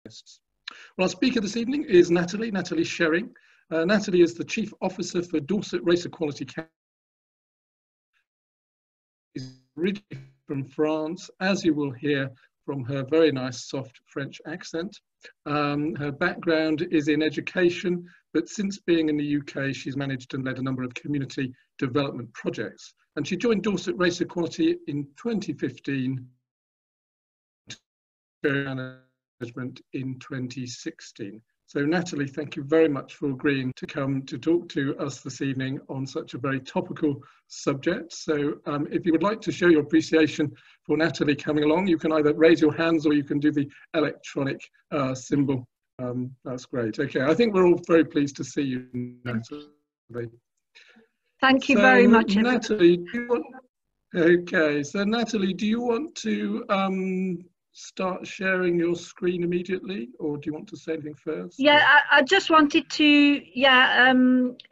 Well, our speaker this evening is Nathalie Sherring. Nathalie is the Chief Officer for Dorset Race Equality Council. She's originally from France, as you will hear from her very nice soft French accent. Her background is in education, but since being in the UK, she's managed and led a number of community development projects. And she joined Dorset Race Equality in 2015, management in 2016. So Nathalie, thank you very much for agreeing to come to talk to us this evening on such a very topical subject. So if you would like to show your appreciation for Nathalie coming along, you can either raise your hands or you can do the electronic symbol. That's great. Okay, I think we're all very pleased to see you, Nathalie. Thank you very much, Nathalie. Okay, so Nathalie, do you want to start sharing your screen immediately, or do you want to say anything first? Yeah, I just wanted to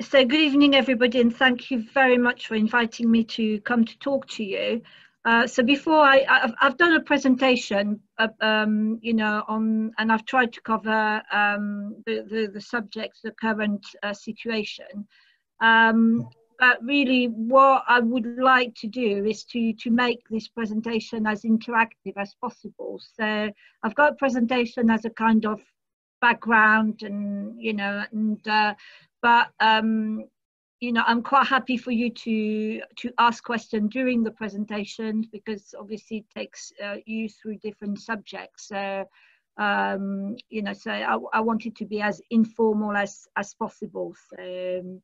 say good evening everybody, and thank you very much for inviting me to come to talk to you. So before I've done a presentation you know, and I've tried to cover the subjects, the current situation, but really what I would like to do is to make this presentation as interactive as possible. So I've got a presentation as a kind of background, and you know, and you know, I'm quite happy for you to ask questions during the presentation, because obviously it takes you through different subjects. So you know, so I want it to be as informal as possible. So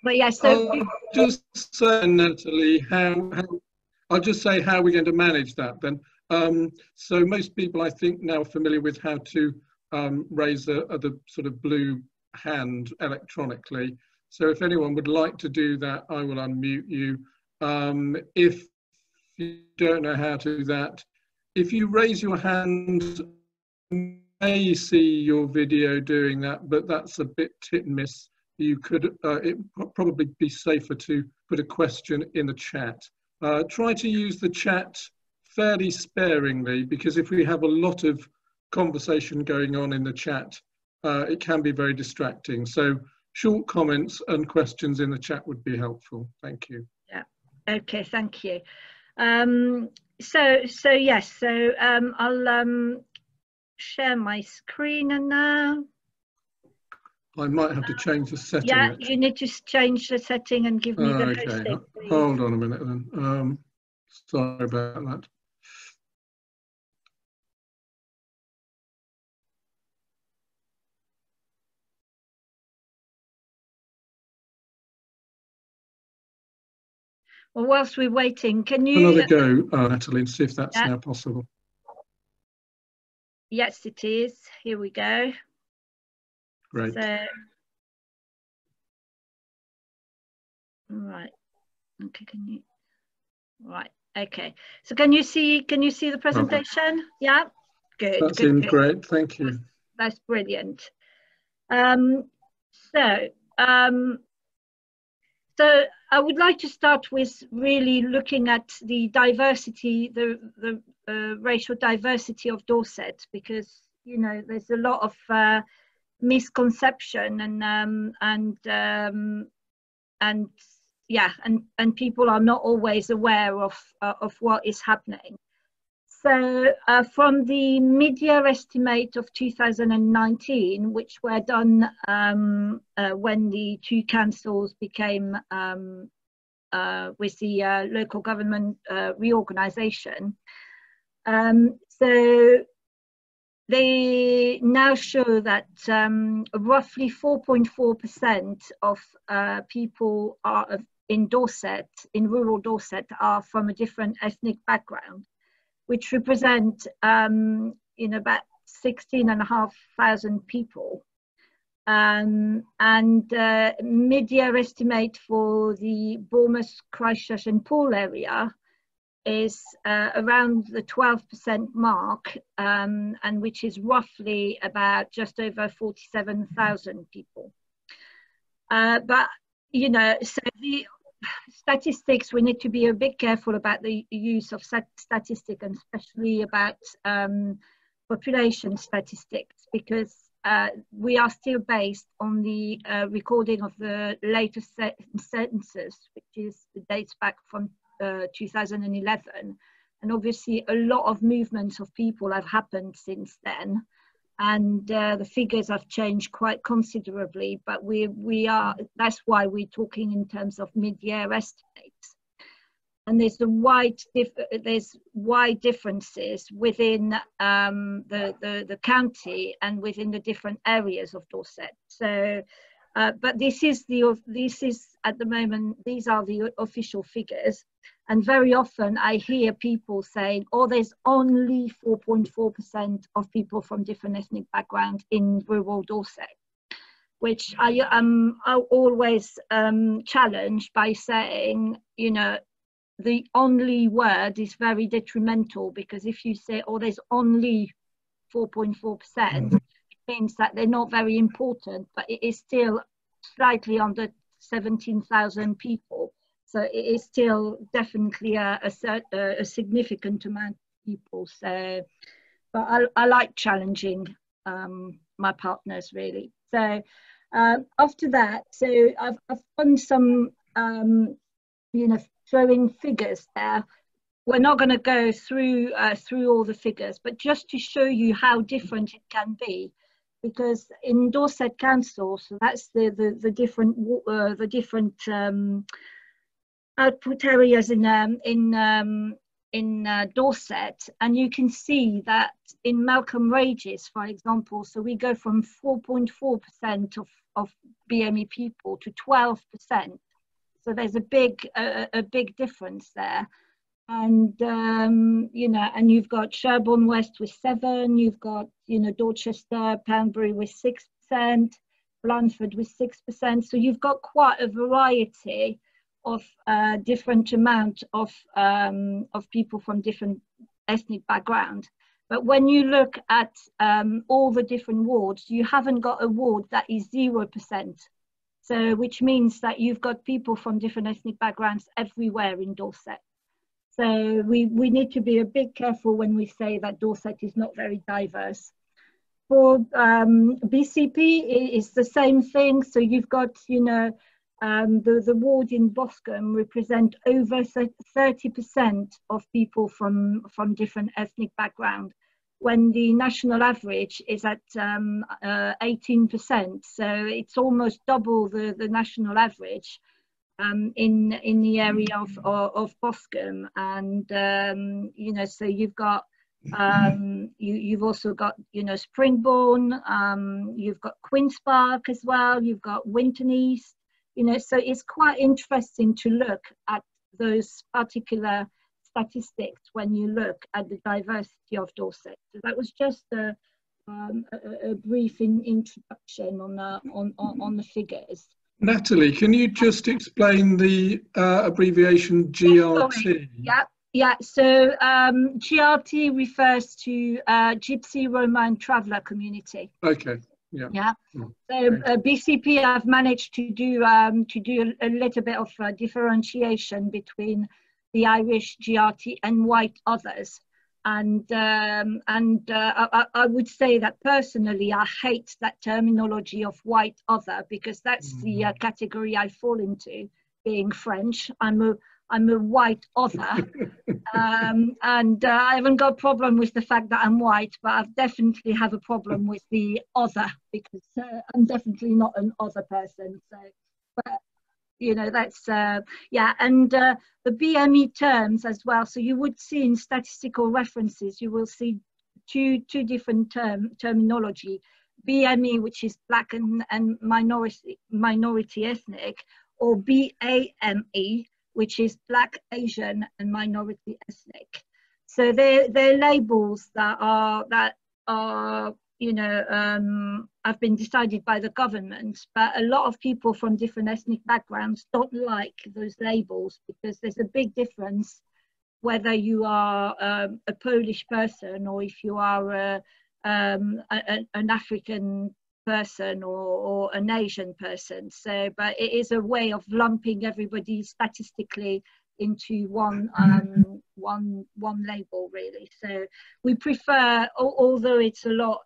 but yeah, so I'll just say, Nathalie, I'll just say how we're going to manage that then. So most people, I think, now are familiar with how to raise the sort of blue hand electronically. So if anyone would like to do that, I will unmute you. If you don't know how to do that, if you raise your hand, you may see your video doing that, but that's a bit hit and miss. You could, it would probably be safer to put a question in the chat. Try to use the chat fairly sparingly, because if we have a lot of conversation going on in the chat, it can be very distracting. So short comments and questions in the chat would be helpful. Thank you. Yeah, okay, thank you. So yes, so I'll share my screen now. I might have to change the setting. Yeah, you need to change the setting and give me the okay. Hold on a minute then. Sorry about that. Well, whilst we're waiting, can you... Another go, Nathalie, and see if that's now possible. Yes, it is. Here we go. Great. So, right. Okay, can you... Right. Okay. So can you see the presentation? Yeah. Good. That seems great. Thank you. That's brilliant. So I would like to start with really looking at the diversity, the racial diversity of Dorset, because you know there's a lot of misconception and people are not always aware of what is happening. So from the mid-year estimate of 2019, which were done when the two councils became with the local government reorganisation, so they now show that roughly 4.4% of people are in Dorset, in rural Dorset, are from a different ethnic background, which represent about 16,500 people. And mid-year estimate for the Bournemouth, Christchurch and Poole area is around the 12% mark, and which is roughly about just over 47,000 people. But, you know, so the statistics, we need to be a bit careful about the use of statistics, and especially about population statistics, because we are still based on the recording of the latest census, which dates back from 2011. And obviously a lot of movements of people have happened since then. And the figures have changed quite considerably, but that's why we're talking in terms of mid-year estimates. And there's wide differences within the county and within the different areas of Dorset. So, but this is at the moment, these are the official figures. And very often I hear people saying, oh, there's only 4.4% of people from different ethnic backgrounds in rural Dorset, which I always challenge by saying, you know, the only word is very detrimental, because if you say, oh, there's only 4.4%, it means that they're not very important, but it is still slightly under 17,000 people. So it is still definitely a significant amount of people. So, but I like challenging my partners, really. So after that, so I've done some, you know, throwing figures there. We're not going to go through all the figures, but just to show you how different it can be. Because in Dorset Council, so that's the different output areas in Dorset, and you can see that in Malcolm Regis, for example, so we go from 4.4% of BME people to 12%. So there's a big difference there. And you know, and you've got Sherborne West with 7%, you've got, you know, Dorchester, Poundbury with 6%, Blandford with 6%. So you've got quite a variety of different amount of people from different ethnic background. But when you look at all the different wards, you haven't got a ward that is 0%. So which means that you've got people from different ethnic backgrounds everywhere in Dorset. So we need to be a bit careful when we say that Dorset is not very diverse. For BCP, it's the same thing. So you've got, you know, the ward in Boscombe represent over 30% of people from different ethnic background, when the national average is at 18%. So it's almost double the national average in the area of Boscombe. And you know, so you've got you've also got, you know, Springbourne, you've got Queen's Park as well, you've got Winton East, you know, so it's quite interesting to look at those particular statistics when you look at the diversity of Dorset. So that was just a brief introduction on the figures. Natalie, can you just explain the abbreviation GRT? Yeah. So GRT refers to Gypsy Roma and Traveller Community. Okay. Yeah. So BCP have managed to do a little bit of differentiation between the Irish GRT and white others. And I would say that personally, I hate that terminology of white other, because that's the category I fall into, being French. I'm a white other, and I haven't got a problem with the fact that I'm white, but I definitely have a problem with the other, because I'm definitely not an other person. So, but you know, that's yeah. And the BME terms as well. So you would see in statistical references, you will see two different terminology: BME, which is Black and minority ethnic, or BAME, which is Black, Asian and minority ethnic. So they're labels that are you know, have been decided by the government, but a lot of people from different ethnic backgrounds don't like those labels, because there's a big difference whether you are a Polish person, or if you are an African person, or an Asian person. So, but it is a way of lumping everybody statistically into one one label really. So we prefer, although it's a lot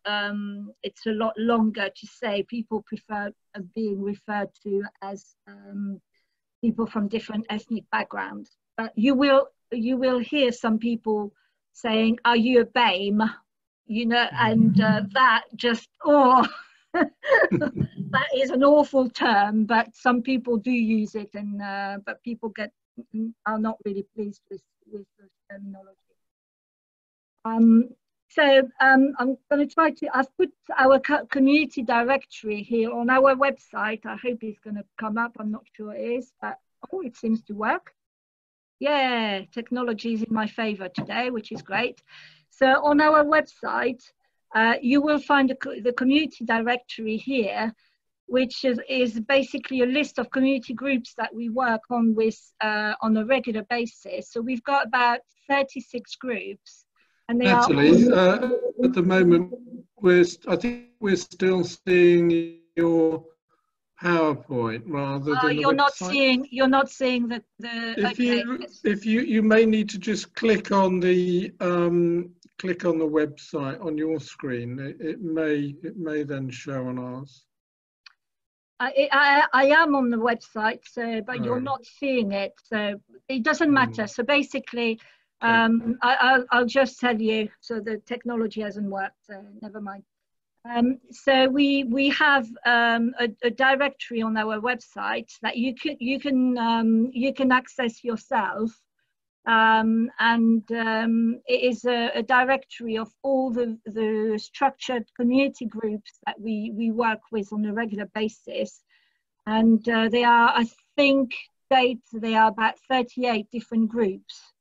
longer to say, people prefer being referred to as people from different ethnic backgrounds. But you will hear some people saying, "Are you a BAME?" You know, and that just that is an awful term, but some people do use it, and but people are not really pleased with the terminology. I'm going to try to. I've put our community directory here on our website. I hope it's going to come up. I'm not sure it is, but it seems to work. Yeah, technology is in my favor today, which is great. So on our website, you will find the community directory here, which is basically a list of community groups that we work on with on a regular basis. So we've got about 36 groups. And they Natalie, at the moment, I think we're still seeing your PowerPoint rather than the website. You're not seeing the if you may need to just click on the website on your screen. It may then show on ours. I am on the website, so but you're not seeing it, so it doesn't matter. So basically, I'll just tell you. So the technology hasn't worked, so never mind. So we have a directory on our website that you can access yourself, and it is a directory of all the structured community groups that we work with on a regular basis, and they are, I think, they are about 38 different groups.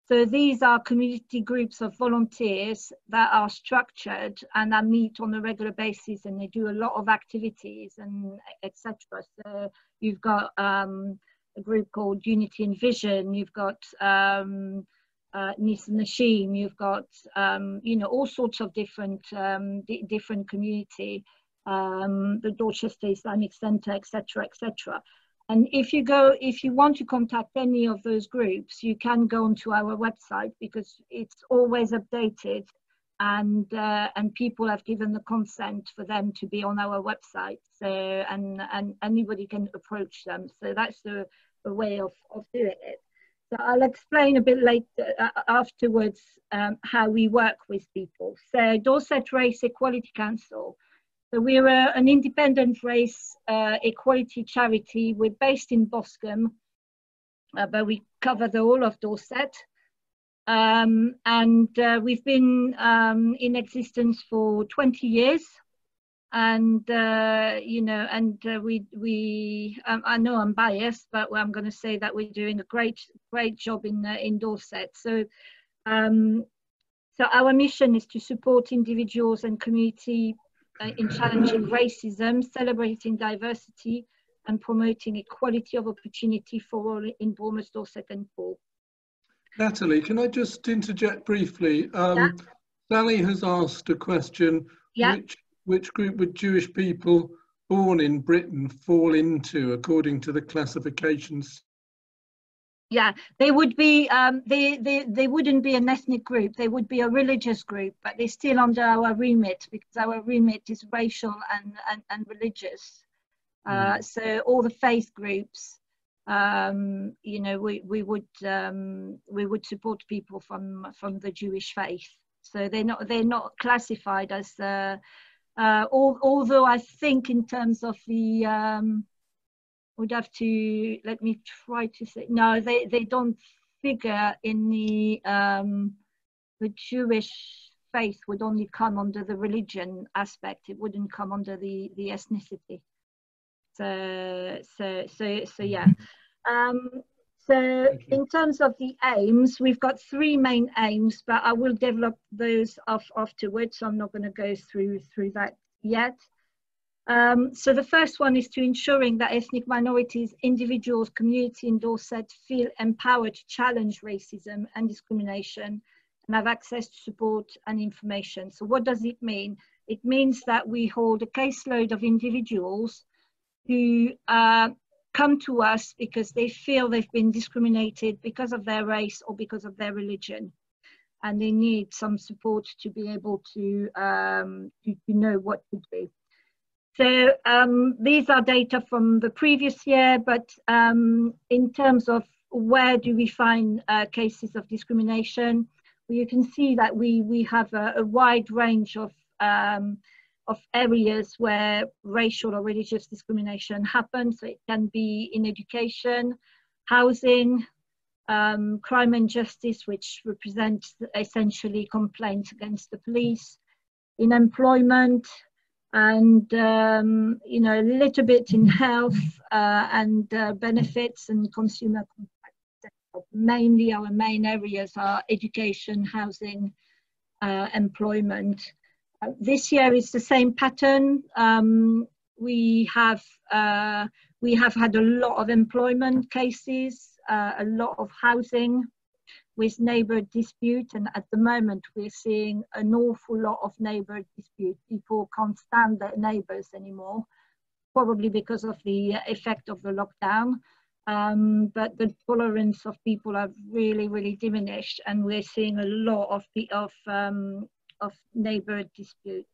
So these are community groups of volunteers that are structured and that meet on a regular basis, and they do a lot of activities and etc. So you've got a group called Unity and Vision, you've got Nis and Nashim, you've got all sorts of different community, the Dorchester Islamic Centre, etc., etc. And if you want to contact any of those groups, you can go onto our website, because it's always updated, and people have given the consent for them to be on our website. So and anybody can approach them. So that's the way of doing it. So I'll explain a bit later afterwards how we work with people. So Dorset Race Equality Council. So we're an independent race equality charity. We're based in Boscombe, but we cover the whole of Dorset. And we've been in existence for 20 years. And, I know I'm biased, but I'm going to say that we're doing a great job in Dorset. So our mission is to support individuals and community in challenging racism, celebrating diversity, and promoting equality of opportunity for all in Bournemouth, Dorset and Poole. Natalie, can I just interject briefly? Sally has asked a question, which group would Jewish people born in Britain fall into according to the classifications? Yeah, they would be, they wouldn't be an ethnic group, they would be a religious group, but they're still under our remit, because our remit is racial and religious. So all the faith groups, we would support people from the Jewish faith. So they're not classified as, although I think in terms of the, would have to, let me try to say, no, they don't figure in the Jewish faith would only come under the religion aspect. It wouldn't come under the ethnicity. So yeah. So in terms of the aims, we've got 3 main aims, but I will develop those afterwards. So I'm not going to go through that yet. So the first one is to ensuring that ethnic minorities, individuals, community in Dorset feel empowered to challenge racism and discrimination and have access to support and information. So what does it mean? It means that we hold a caseload of individuals who come to us because they feel they've been discriminated because of their race or because of their religion, and they need some support to be able to know what to do. So these are data from the previous year, but in terms of where do we find cases of discrimination, you can see that we have a wide range of areas where racial or religious discrimination happens. So it can be in education, housing, crime and justice, which represents essentially complaints against the police, in employment, and you know, a little bit in health and benefits and consumer contracts. Mainly our main areas are education, housing, employment. This year is the same pattern. We have had a lot of employment cases, a lot of housing with neighbour dispute, and at the moment we're seeing an awful lot of neighbour dispute. People can't stand their neighbours anymore, probably because of the effect of the lockdown. But the tolerance of people have really diminished, and we're seeing a lot of neighbour dispute.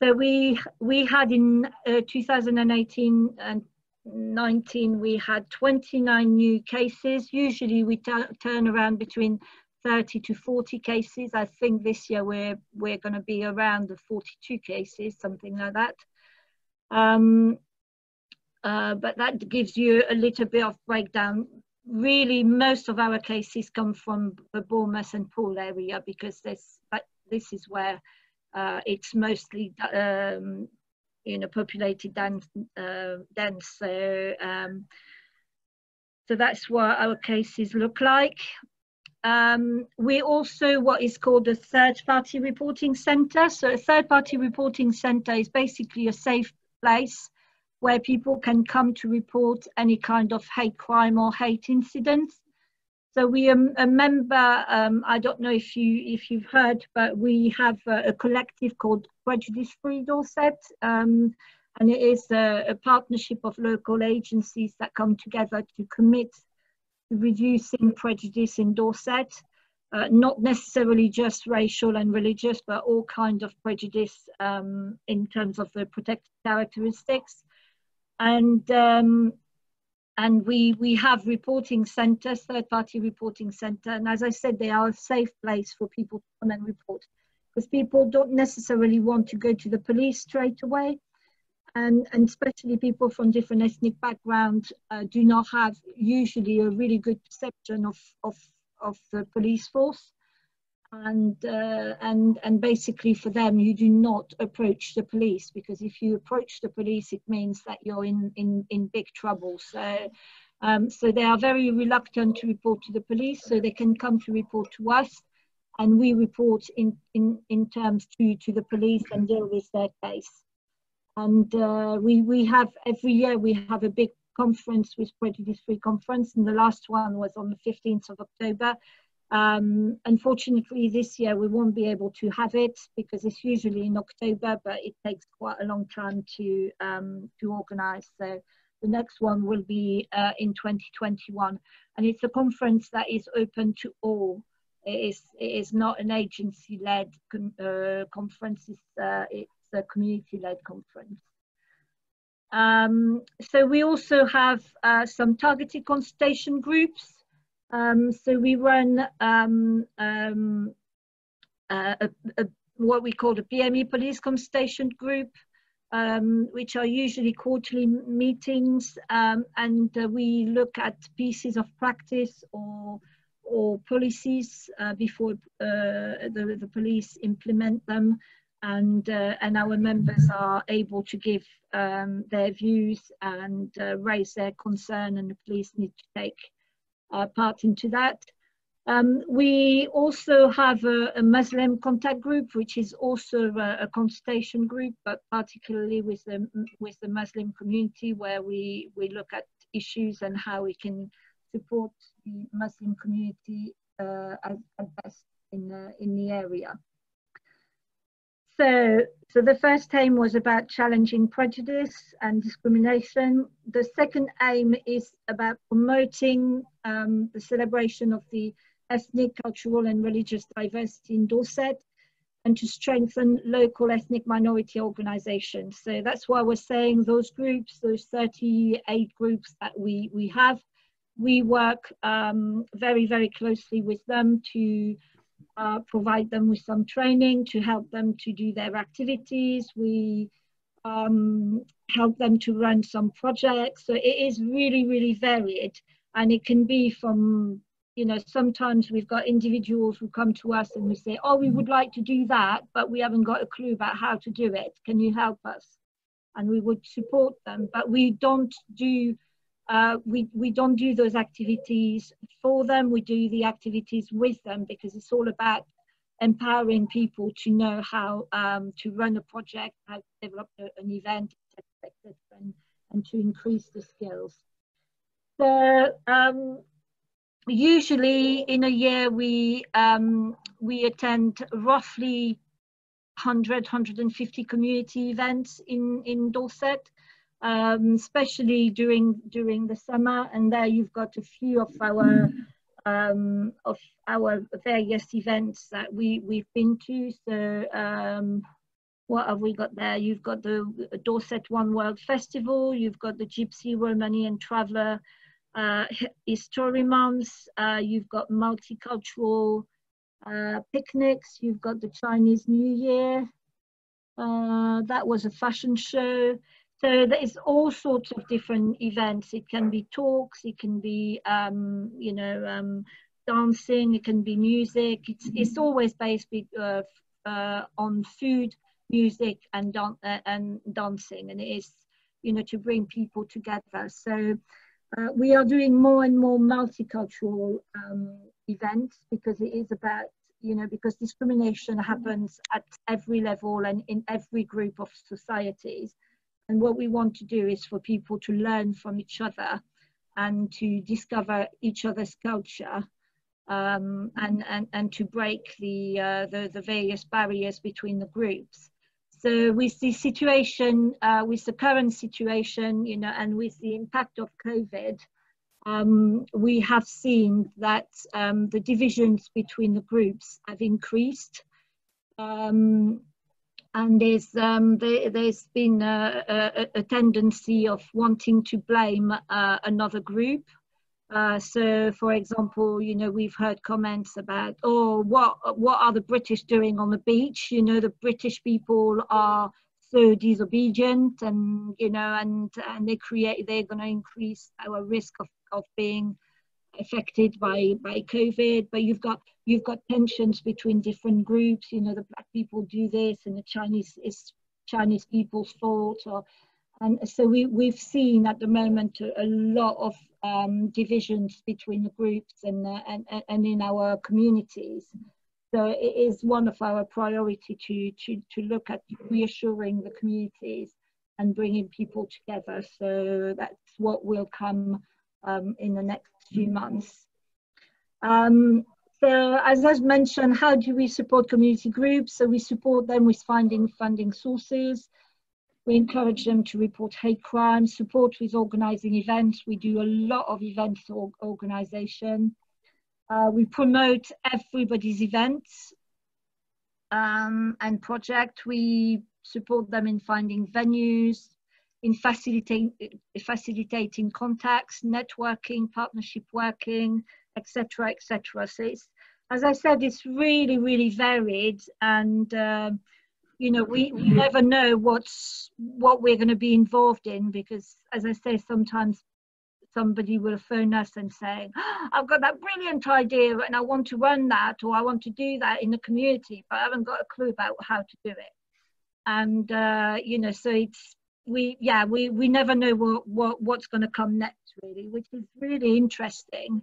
So we had in 2018 and 19, we had 29 new cases. Usually we turn around between 30 to 40 cases. I think this year we're going to be around the 42 cases, something like that. But that gives you a little bit of breakdown. Really, most of our cases come from the Bournemouth and Poole area, because this is where it's mostly you know, populated dense. So that's what our cases look like. We also what is called a third-party reporting centre. So a third-party reporting centre is basically a safe place where people can come to report any kind of hate crime or hate incidents. So we a member, I don't know if you've heard, but we have a collective called Prejudice Free Dorset, and it is a partnership of local agencies that come together to commit to reducing prejudice in Dorset, not necessarily just racial and religious, but all kinds of prejudice in terms of the protected characteristics. And we have reporting centres, third-party reporting centre, and as I said, they are a safe place for people to come and report, because people don't necessarily want to go to the police straight away, and especially people from different ethnic backgrounds do not have usually a really good perception of the police force. And basically for them, you do not approach the police, because if you approach the police, it means that you're in big trouble. So they are very reluctant to report to the police, so they can come to report to us, and we report in terms to the police and deal with their case. And we have every year we have a big conference with Prejudice Free Conference, and the last one was on the 15th of October. Unfortunately, this year we won't be able to have it because it's usually in October, but it takes quite a long time to organise. So the next one will be in 2021, and it's a conference that is open to all. It is not an agency-led conference. It's a community-led conference. So we also have some targeted consultation groups. So we run what we call the PME Police Consultation Group, which are usually quarterly meetings, and we look at pieces of practice or policies before the police implement them, and our members are able to give their views and raise their concern, and the police need to take part into that. We also have a Muslim contact group, which is also a consultation group, but particularly with the Muslim community, where we look at issues and how we can support the Muslim community at best in the area. So the first aim was about challenging prejudice and discrimination. The second aim is about promoting the celebration of the ethnic, cultural and religious diversity in Dorset, and to strengthen local ethnic minority organisations. So that's why we're saying those groups, those 38 groups that we have, we work very, very closely with them to provide them with some training, to help them to do their activities. We help them to run some projects. So it is really, really varied. And it can be from, you know, sometimes we've got individuals who come to us and we say, oh, we would like to do that, but we haven't got a clue about how to do it. Can you help us? And we would support them, but we don't do we don't do those activities for them. We do the activities with them, because it's all about empowering people to know how to run a project, how to develop an event, etc., and to increase the skills. So usually in a year we attend roughly 150 community events in Dorset. Especially during the summer, and there you've got a few of our various events that we've been to. So what have we got there? You've got the Dorset One World Festival, you've got the Gypsy, Romani and Traveller History Months, you've got multicultural picnics, you've got the Chinese New Year, that was a fashion show. So there's all sorts of different events. It can be talks, it can be, you know, dancing, it can be music. It's always based on food, music and dancing, and it is, you know, to bring people together. So we are doing more and more multicultural events, because it is about, you know, because discrimination happens at every level and in every group of societies. And what we want to do is for people to learn from each other and to discover each other's culture, and to break the various barriers between the groups. So with the situation, with the current situation, you know, and with the impact of COVID, we have seen that the divisions between the groups have increased. And there's been a tendency of wanting to blame another group. So, for example, you know, we've heard comments about, oh, what are the British doing on the beach? You know, the British people are so disobedient, and you know, and they're going to increase our risk of being affected by COVID. But you've got tensions between different groups. You know, the black people do this, and the Chinese people's fault. And so we've seen at the moment a lot of divisions between the groups and in our communities. So it is one of our priority to look at reassuring the communities and bringing people together. So that's what will come in the next few months. So as I've mentioned, how do we support community groups? So we support them with finding funding sources. We encourage them to report hate crimes, support with organising events. We do a lot of events organisation. We promote everybody's events and project. We support them in finding venues, in facilitating contacts, networking, partnership working, etc., etc. So it's, as I said, it's really, really varied, and you know, we never know what we're going to be involved in, because, as I say, sometimes somebody will phone us and say, oh, I've got that brilliant idea and I want to run that, or I want to do that in the community, but I haven't got a clue about how to do it. And you know, so it's we never know what's going to come next, really, which is really interesting.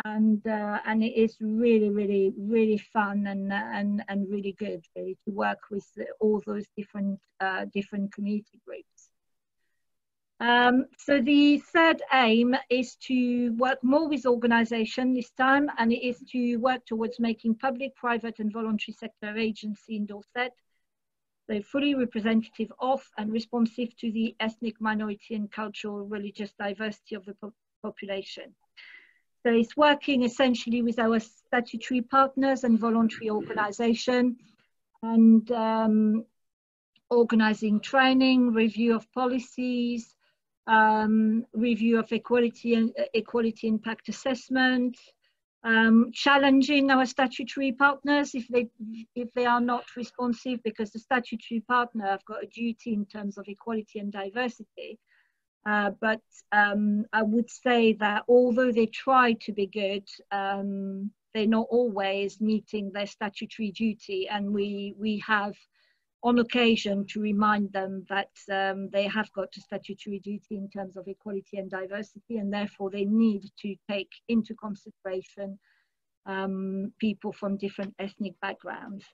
And it is really, really, really fun and really good, really, to work with all those different community groups. So the third aim is to work more with organisation this time, and it is to work towards making public, private and voluntary sector agency in Dorset So fully representative of and responsive to the ethnic, minority and cultural, religious diversity of the population. So it's working essentially with our statutory partners and voluntary organisation, and organising training, review of policies, review of equality impact assessment, challenging our statutory partners if they are not responsive, because the statutory partner have got a duty in terms of equality and diversity. But I would say that although they try to be good, they're not always meeting their statutory duty, and we have on occasion to remind them that they have got a statutory duty in terms of equality and diversity, and therefore they need to take into consideration people from different ethnic backgrounds.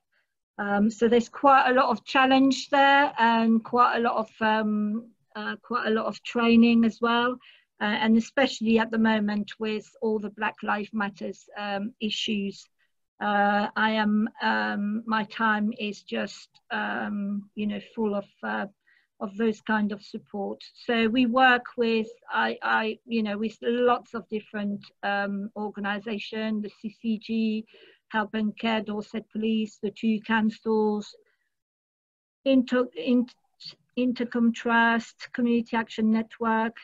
So there's quite a lot of challenge there, and quite a lot of training as well, and especially at the moment with all the Black Lives Matters issues. My time is just full of those kind of support. So we work with with lots of different organisations, the CCG, Help and Care, Dorset Police, the 2 councils, Intercom Trust, Community Action Network,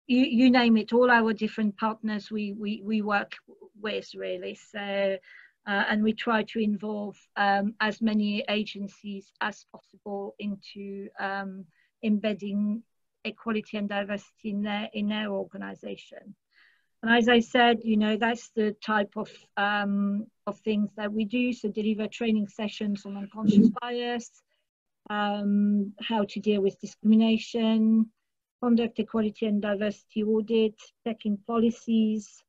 you name it, all our different partners we work with, really. So and we try to involve as many agencies as possible into embedding equality and diversity in their organisation. And as I said, that's the type of things that we do. So deliver training sessions on unconscious bias, how to deal with discrimination, conduct equality and diversity audit, checking policies.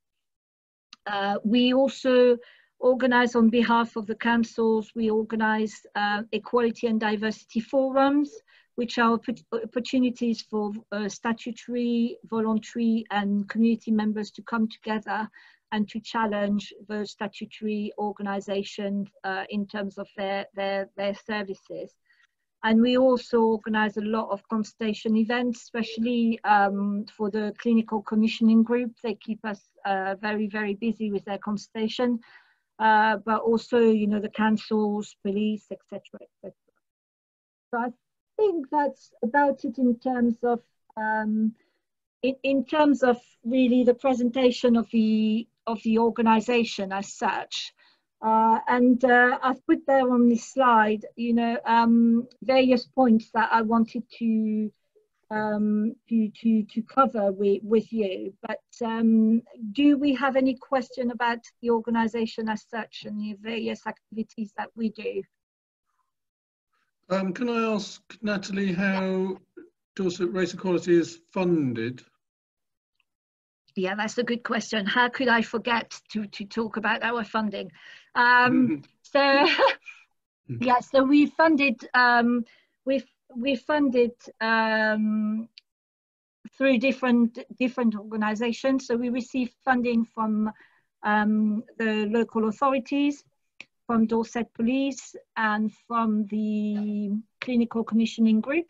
We also organise on behalf of the councils, we organise equality and diversity forums, which are opportunities for statutory, voluntary and community members to come together and to challenge the statutory organisations in terms of their services. And we also organise a lot of consultation events, especially for the clinical commissioning group. They keep us very, very busy with their consultation, but also, the councils, police, etc., etc. So I think that's about it in terms of really the presentation of the organisation as such. And I've put there on this slide, various points that I wanted to cover with you. But do we have any question about the organisation as such and the various activities that we do? Can I ask Nathalie how Dorset Race Equality is funded? Yeah, that's a good question. How could I forget to talk about our funding? So yeah, so we funded through different organisations. So we received funding from the local authorities, from Dorset Police, and from the clinical commissioning group.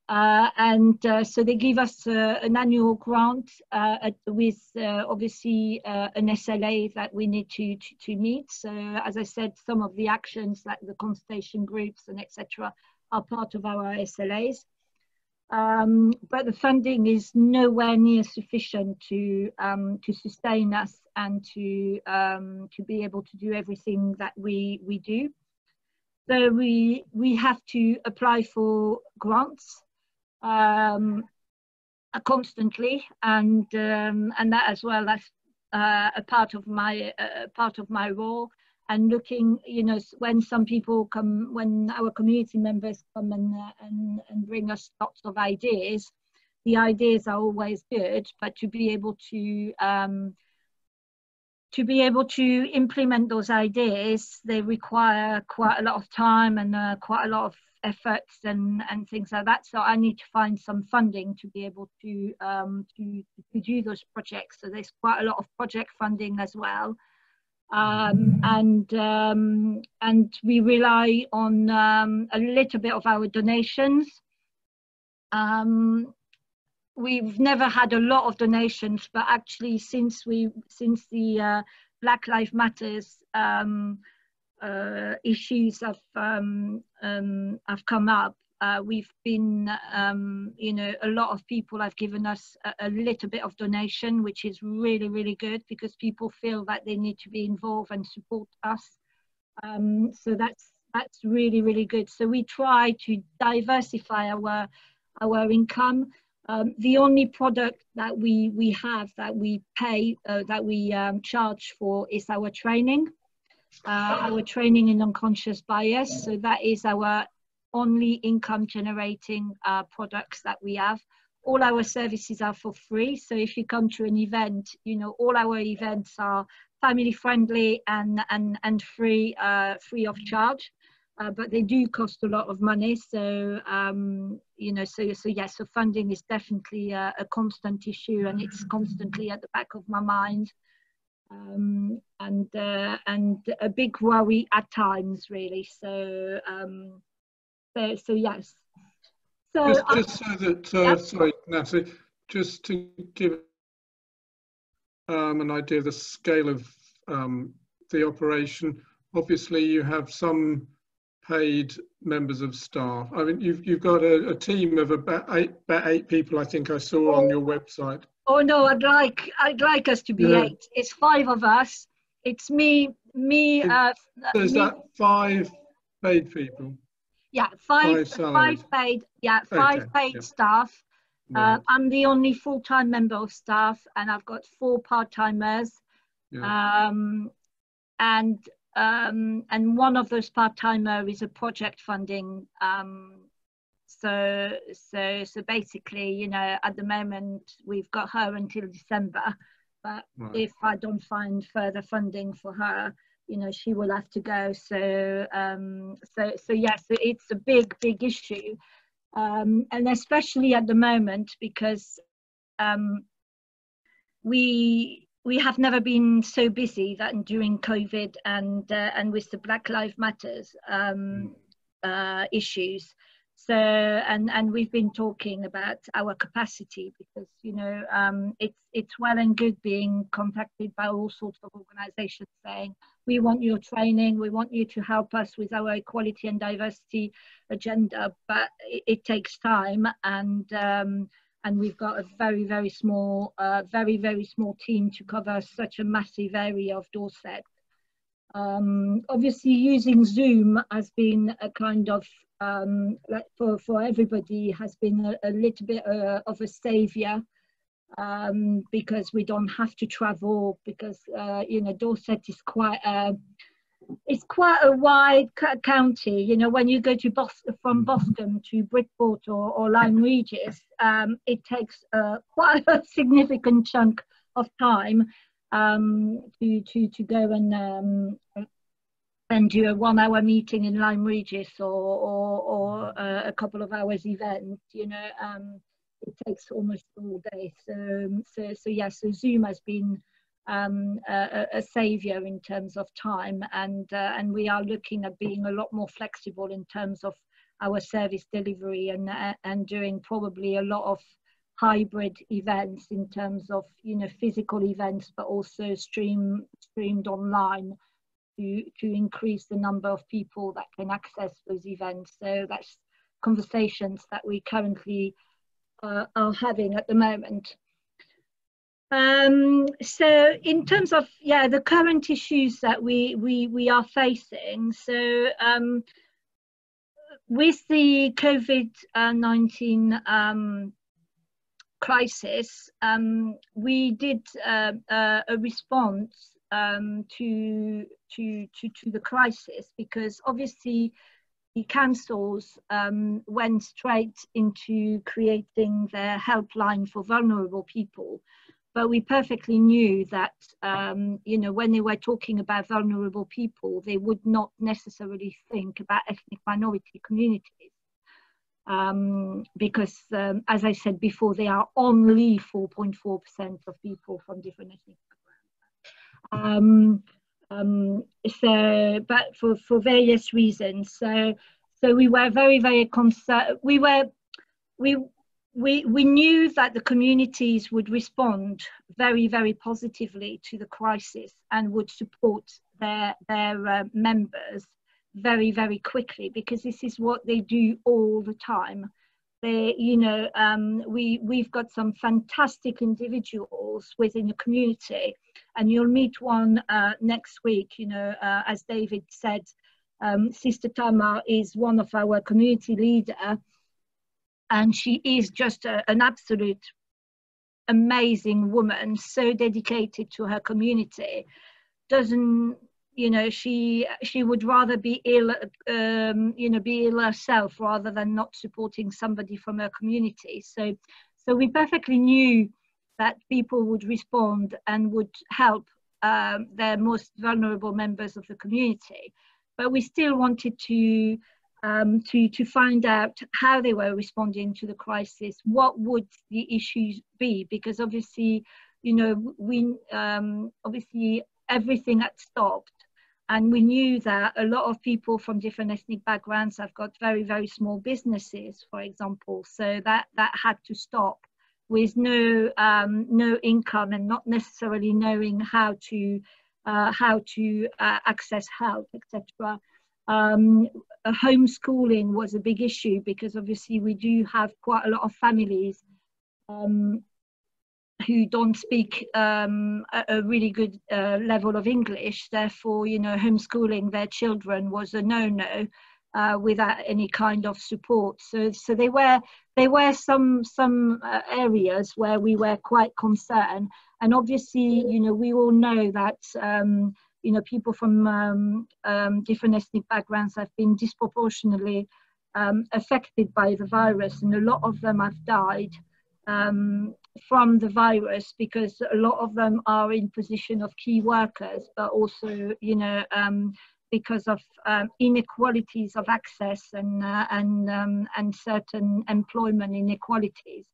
So they give us an annual grant with obviously an SLA that we need to meet. So as I said, some of the actions like the consultation groups and etc. are part of our SLAs. But the funding is nowhere near sufficient to sustain us and to be able to do everything that we do. So we have to apply for grants constantly, and that as well as a part of my role. And looking, when some people come, when our community members come and bring us lots of ideas, the ideas are always good, but to be able to implement those ideas, they require quite a lot of time and quite a lot of efforts and things like that. So I need to find some funding to be able to do those projects. So there's quite a lot of project funding as well. and we rely on a little bit of our donations. We've never had a lot of donations, but actually since the Black Lives Matters issues have come up, we've been, you know, a lot of people have given us a little bit of donation, which is really, really good, because people feel that they need to be involved and support us. So that's really, really good. So we try to diversify our income. The only product that we have that we pay, that we charge for, is our training in unconscious bias. So that is our only income generating products that we have. All our services are for free. So if you come to an event, you know, all our events are family friendly and free of charge. But they do cost a lot of money. So, you know, so funding is definitely a constant issue, and it's constantly at the back of my mind. And a big worry at times, really. So, so yes. So just so that, yeah. Sorry, Nathalie, just to give an idea of the scale of the operation. Obviously, you have some paid members of staff. I mean, you've got a team of about eight people, I think I saw on your website. Oh no, I'd like us to be 8. It's 5 of us. It's me. So is that 5 paid people? Yeah, 5 paid. Yeah, 5 paid staff. Right. I'm the only full-time member of staff, and I've got 4 part-timers. Yeah. And one of those part-timer is a project funding. So basically, you know, at the moment we've got her until December, but right. If I don't find further funding for her, you know, she will have to go. So yes, it's a big issue, and especially at the moment, because we have never been so busy than during COVID and with the Black Lives Matters issues. So and we've been talking about our capacity, because, you know, it's well and good being contacted by all sorts of organisations saying, we want your training, we want you to help us with our equality and diversity agenda, but it takes time, and we've got a very small team to cover such a massive area of Dorset. Obviously, using Zoom has been a kind of, like for everybody, has been a little bit of a saviour, because we don't have to travel, because you know, Dorset is quite a wide county. You know, when you go to from Boston to Bridport or Lyme Regis, it takes quite a significant chunk of time to go and do a 1-hour meeting in Lyme Regis or a couple of hours event. You know, it takes almost all day. So yes, so Zoom has been a saviour in terms of time, and we are looking at being a lot more flexible in terms of our service delivery, and doing probably a lot of hybrid events in terms of, you know, physical events, but also streamed online to increase the number of people that can access those events. So that's conversations that we currently are having at the moment. So in terms of, yeah, the current issues that we are facing, so with the COVID-19 crisis, we did a response to the crisis, because obviously the councils went straight into creating their helpline for vulnerable people. But we perfectly knew that, you know, when they were talking about vulnerable people, they would not necessarily think about ethnic minority communities. Because, as I said before, they are only 4.4% of people from different ethnic backgrounds. But for various reasons. So we were very concerned. We knew that the communities would respond very positively to the crisis and would support their members very quickly, because this is what they do all the time. They, we've got some fantastic individuals within the community, and you'll meet one next week. As David said, Sister Tama is one of our community leader, and she is just an absolute amazing woman, so dedicated to her community. She would rather be ill, be ill herself rather than not supporting somebody from her community. So we perfectly knew that people would respond and would help their most vulnerable members of the community. But we still wanted to find out how they were responding to the crisis. What would the issues be? Because obviously, obviously everything had stopped. And we knew that a lot of people from different ethnic backgrounds have got very small businesses, for example. So that had to stop, with no income and not necessarily knowing how to access help, etc. Homeschooling was a big issue, because obviously we do have quite a lot of families who don't speak a really good level of English. Therefore, homeschooling their children was a no-no without any kind of support. So there were some areas where we were quite concerned. And obviously, we all know that people from different ethnic backgrounds have been disproportionately affected by the virus, and a lot of them have died from the virus, because a lot of them are in position of key workers, but also because of inequalities of access and certain employment inequalities.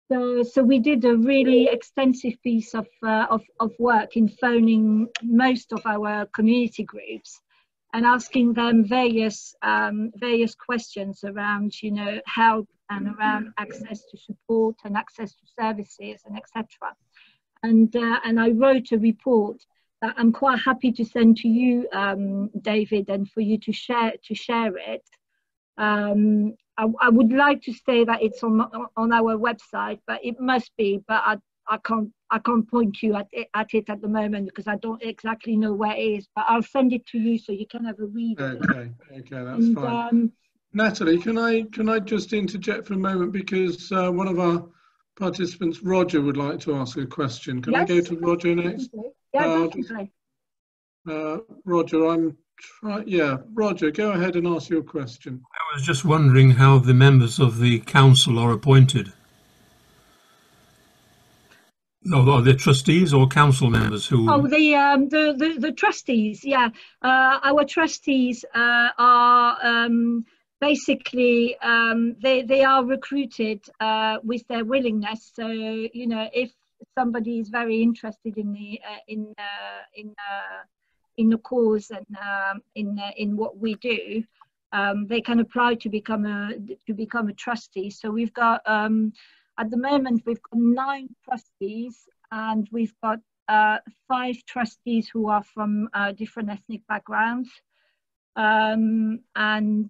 So we did a really extensive piece of work in phoning most of our community groups and asking them various questions around help and around access to support and access to services and etc. And I wrote a report that I'm quite happy to send to you, David, and for you to share it. I would like to say that it's on our website, but it must be. But I can't point you at it at the moment, because I don't exactly know where it is. But I'll send it to you so you can have a read. Okay, that's fine. Nathalie, can I just interject for a moment, because one of our participants, Roger, would like to ask a question. Can I go to Roger next? Yeah, definitely. Roger, Roger, go ahead and ask your question. I was just wondering how the members of the council are appointed. Are they trustees or council members who? Oh, the trustees. Yeah, our trustees are basically they are recruited with their willingness. So if somebody is very interested in the cause and in what we do, they can apply to become a trustee. So we've got at the moment we've got 9 trustees, and we've got 5 trustees who are from different ethnic backgrounds, and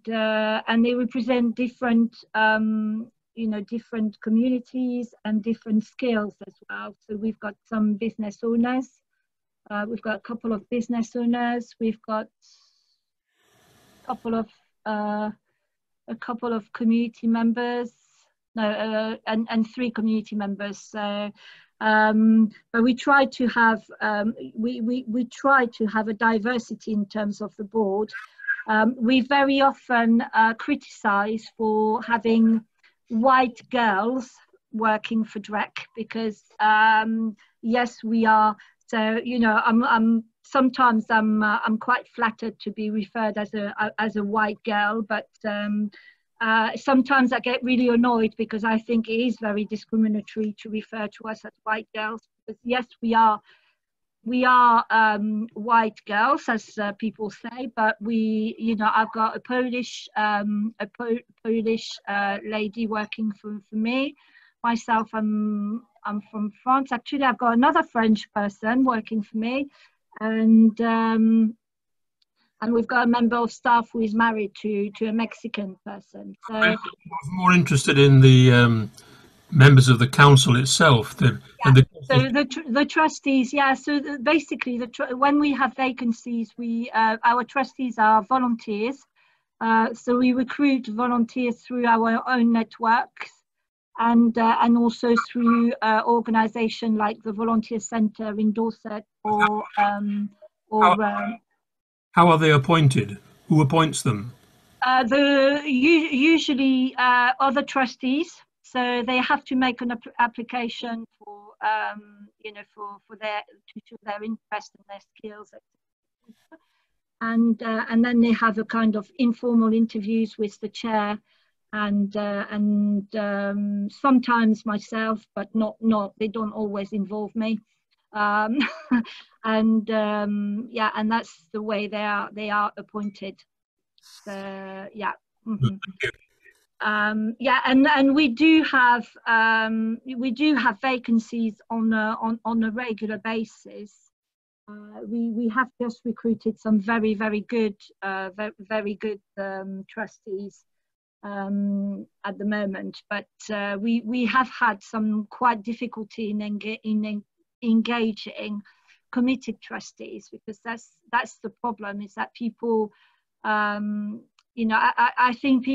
they represent different different communities and different skills as well. So we've got some business owners. We've got a couple of business owners. We've got a couple of community members. No, and 3 community members. So, but we try to have we try to have a diversity in terms of the board. We very often criticise for having white girls working for DREC, because yes, we are. So I'm sometimes I'm quite flattered to be referred as a white girl, but sometimes I get really annoyed, because I think it is very discriminatory to refer to us as white girls. Because yes, we are we are white girls, as people say, but we, you know, I've got a Polish lady working for me. Myself, I'm from France. Actually, I've got another French person working for me, and we've got a member of staff who is married to a Mexican person. So I was more interested in the members of the council itself. So the trustees, yeah. So basically, when we have vacancies, our trustees are volunteers. So we recruit volunteers through our own networks, and also through organisation like the Volunteer Centre in Dorset, or how are they appointed? Who appoints them? Usually other trustees. So they have to make an application for, you know, for to show their interest and their skills, and then they have a kind of informal interviews with the chair, and sometimes myself, but not they don't always involve me, and yeah, and that's the way they are appointed. Yeah. Mm-hmm. Yeah, and we do have vacancies on a regular basis. We have just recruited some very good trustees at the moment, but we have had some quite difficulty in engaging committed trustees, because that's the problem, is that people, you know, I think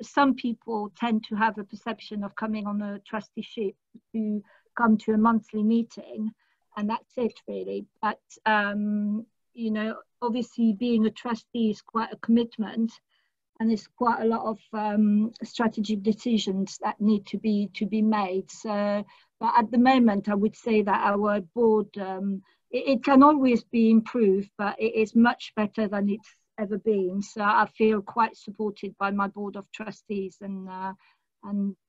some people tend to have a perception of coming on a trusteeship to come to a monthly meeting, and that's it really. But you know, obviously being a trustee is quite a commitment, and there's quite a lot of strategic decisions that need to be made. So, but at the moment, I would say that our board, it can always be improved, but it is much better than it's ever been. So I feel quite supported by my board of trustees, and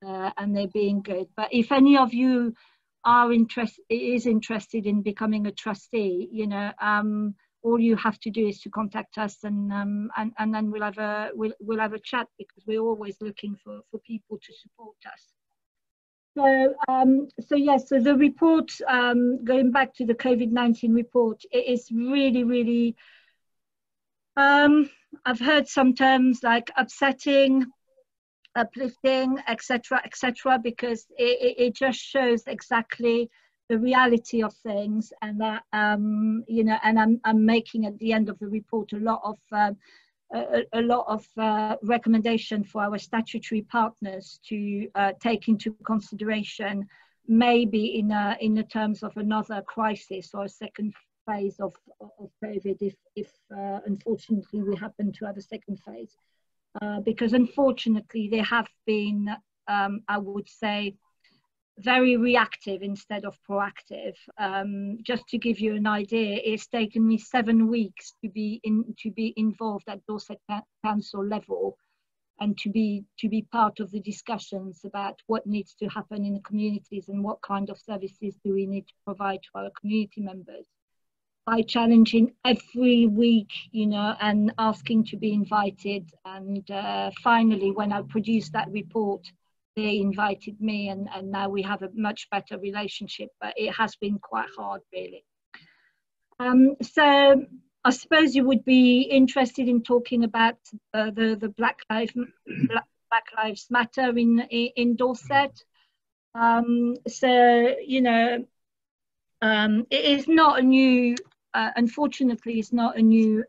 they're being good. But if any of you are interested in becoming a trustee, you know, all you have to do is to contact us, and then we'll have a chat, because we're always looking for people to support us. So yes, so the report, going back to the COVID-19 report, it is really I've heard some terms like upsetting, uplifting, etc., because it just shows exactly the reality of things, and that you know, and I'm making at the end of the report a lot of recommendation for our statutory partners to take into consideration, maybe in the terms of another crisis or a second phase of COVID, if unfortunately we happen to have a second phase, because unfortunately they have been, I would say, very reactive instead of proactive. Just to give you an idea, it's taken me 7 weeks to be involved at Dorset Council level, and to be part of the discussions about what needs to happen in the communities and what kind of services do we need to provide to our community members, by challenging every week, you know, and asking to be invited. And finally, when I produced that report, they invited me, and now we have a much better relationship, but it has been quite hard, really. So I suppose you would be interested in talking about the Black Lives Matter in Dorset. So, you know, it is not a new, unfortunately, it's not a new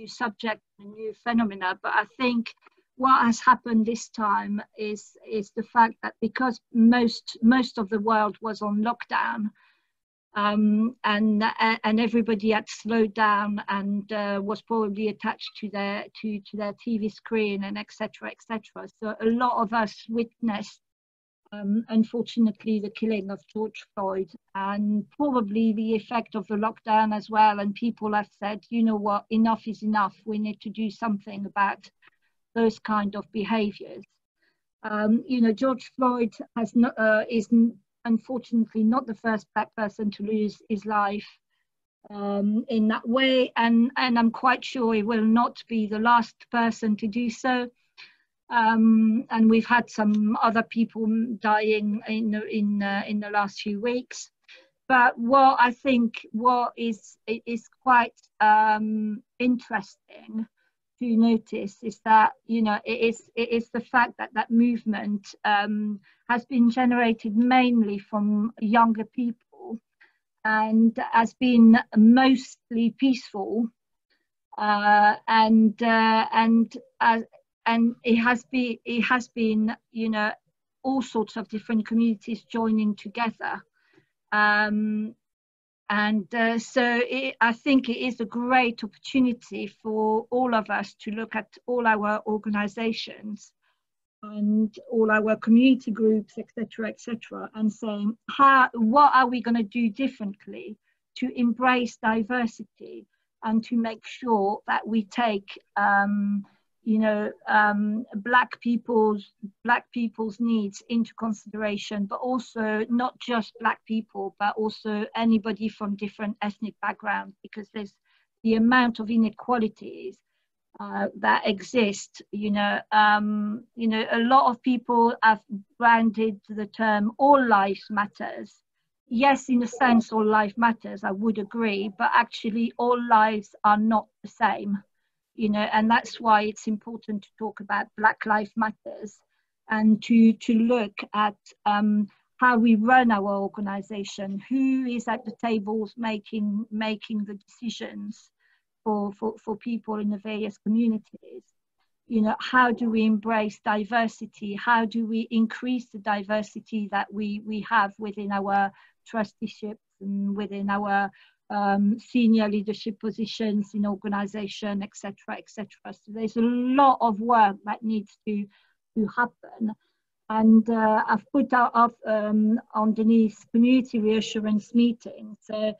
subject, a new phenomena. But I think what has happened this time is the fact that because most of the world was on lockdown, and everybody had slowed down and was probably attached to their TV screen, and etc. So a lot of us witnessed, unfortunately, the killing of George Floyd, and probably the effect of the lockdown as well. And people have said, you know what, enough is enough. We need to do something about those kind of behaviours. You know, George Floyd unfortunately not the first Black person to lose his life in that way, and I'm quite sure he will not be the last person to do so. And we've had some other people dying in the last few weeks. But what I think is quite interesting to notice is that, you know, it is the fact that that movement has been generated mainly from younger people and has been mostly peaceful, and it has been, you know, all sorts of different communities joining together. So I think it is a great opportunity for all of us to look at all our organizations and all our community groups, etc., and saying, what are we going to do differently to embrace diversity and to make sure that we take Black people's needs into consideration, but also not just Black people, but also anybody from different ethnic backgrounds, because there's the amount of inequalities that exist. A lot of people have branded the term "all lives matters." Yes, in a sense, all life matters. I would agree, but actually, all lives are not the same. And that's why it's important to talk about Black Lives Matters and to look at how we run our organization, who is at the tables making the decisions for people in the various communities. How do we embrace diversity? How do we increase the diversity that we have within our trusteeships and within our senior leadership positions in organization, etc., etc. So there's a lot of work that needs to happen. And I've put out on Denise community reassurance meeting. So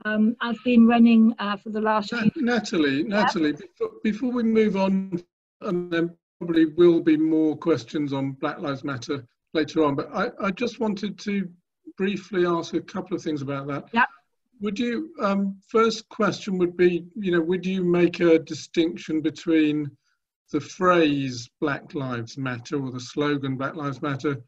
I've been running for the last few... Natalie, before we move on, and there probably will be more questions on Black Lives Matter later on, but I just wanted to briefly ask a couple of things about that. Yeah. Would you, first question would be, would you make a distinction between the phrase Black Lives Matter or the slogan Black Lives Matter,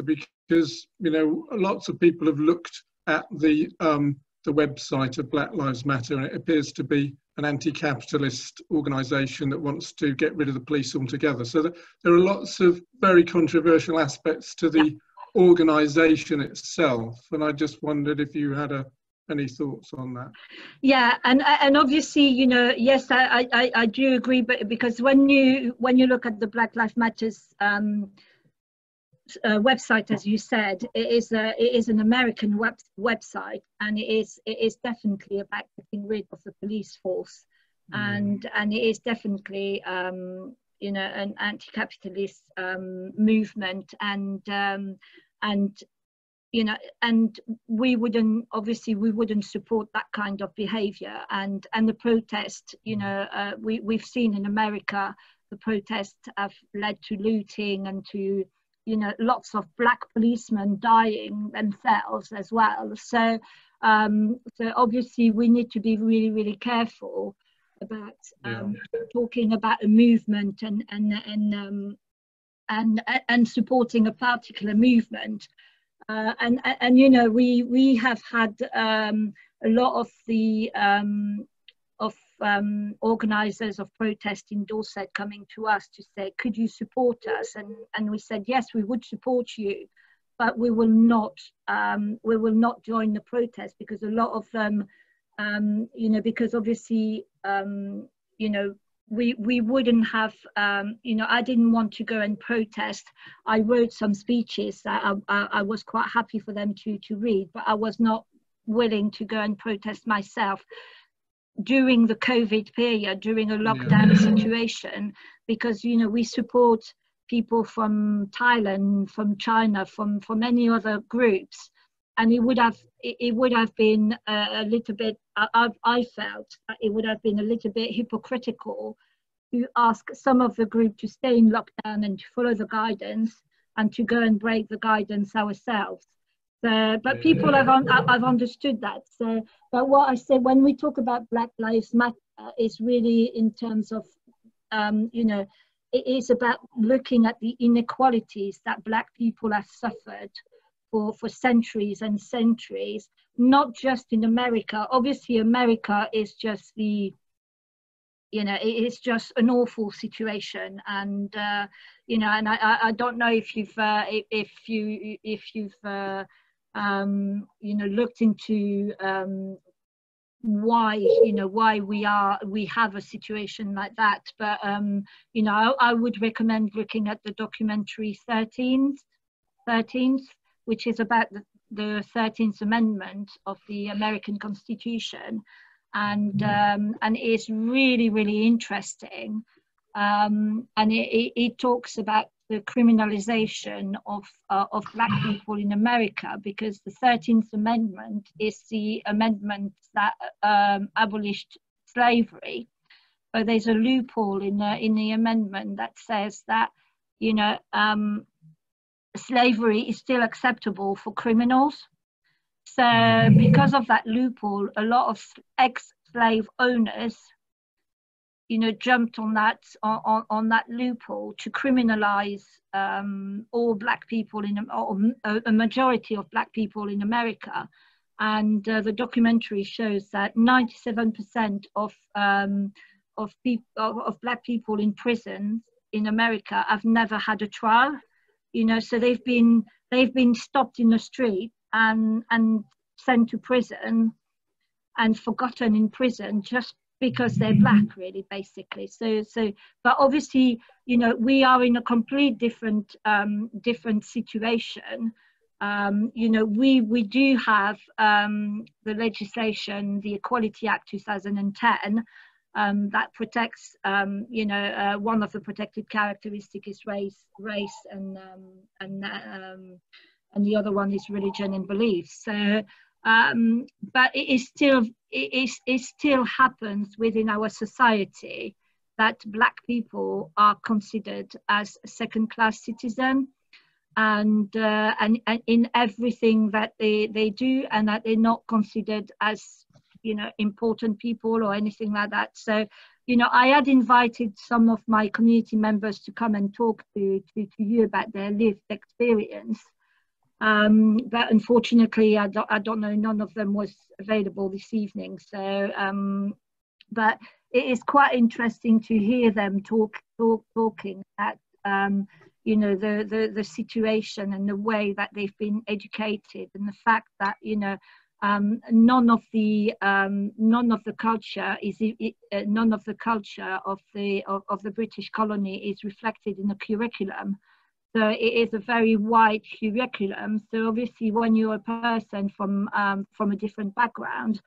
because, lots of people have looked at the website of Black Lives Matter, and it appears to be an anti-capitalist organisation that wants to get rid of the police altogether. So there are lots of very controversial aspects to the organisation itself, and I just wondered if you had any thoughts on that. Yeah, and obviously, yes, I do agree, but because when you look at the Black Lives Matters website, as you said, it is an American website, and it is definitely about getting rid of the police force, and it is definitely an anti-capitalist movement, and we wouldn't support that kind of behavior, and the protest, we've seen in America, the protests have led to looting and to lots of Black policemen dying themselves as well. So obviously we need to be really, really careful about talking about a movement and supporting a particular movement. We have had a lot of the organisers of protest in Dorset coming to us to say, could you support us? And we said, yes, we would support you, but we will not join the protest, because a lot of them, because obviously, we wouldn't have, I didn't want to go and protest. I wrote some speeches that I was quite happy for them to read, but I was not willing to go and protest myself during the COVID period, during a lockdown situation, because we support people from Thailand, from China, from many other groups, and it would have been a little bit. I felt that it would have been a little bit hypocritical to ask some of the group to stay in lockdown and to follow the guidance and to go and break the guidance ourselves. So, but people have understood that. So, but what I say when we talk about Black Lives Matter is really in terms of, you know, it is about looking at the inequalities that Black people have suffered for centuries and centuries, not just in America. Obviously, America is just the, you know, it's just an awful situation, and you know, and I don't know if you've you know, looked into why, you know, why we have a situation like that, but you know, I would recommend looking at the documentary 13th, which is about the 13th Amendment of the American Constitution, and it's really, really interesting, and it talks about the criminalization of Black people in America, because the 13th Amendment is the amendment that abolished slavery, but there's a loophole in the amendment that says that, you know, slavery is still acceptable for criminals. So because of that loophole, a lot of ex-slave owners, you know, jumped on that loophole to criminalize all Black people or a majority of Black people in America. And the documentary shows that 97% of Black people in prison in America have never had a trial. You know, so they've been stopped in the street and sent to prison and forgotten in prison just because they're Black, really, basically. So but obviously, you know, we are in a complete different situation. You know, we do have the legislation, the Equality Act 2010, that protects, you know, one of the protected characteristics is race, and the other one is religion and belief. So, but it still happens within our society that Black people are considered as second-class citizens, and in everything that they do, and that they're not considered as, you know, important people or anything like that. So, you know, I had invited some of my community members to come and talk to you about their lived experience. But unfortunately, I don't know, none of them was available this evening. So, but it is quite interesting to hear them talking at, you know, the situation and the way that they've been educated, and the fact that, you know, none of the culture of the British colony is reflected in the curriculum. So it is a very wide curriculum. So obviously, when you're a person from a different background,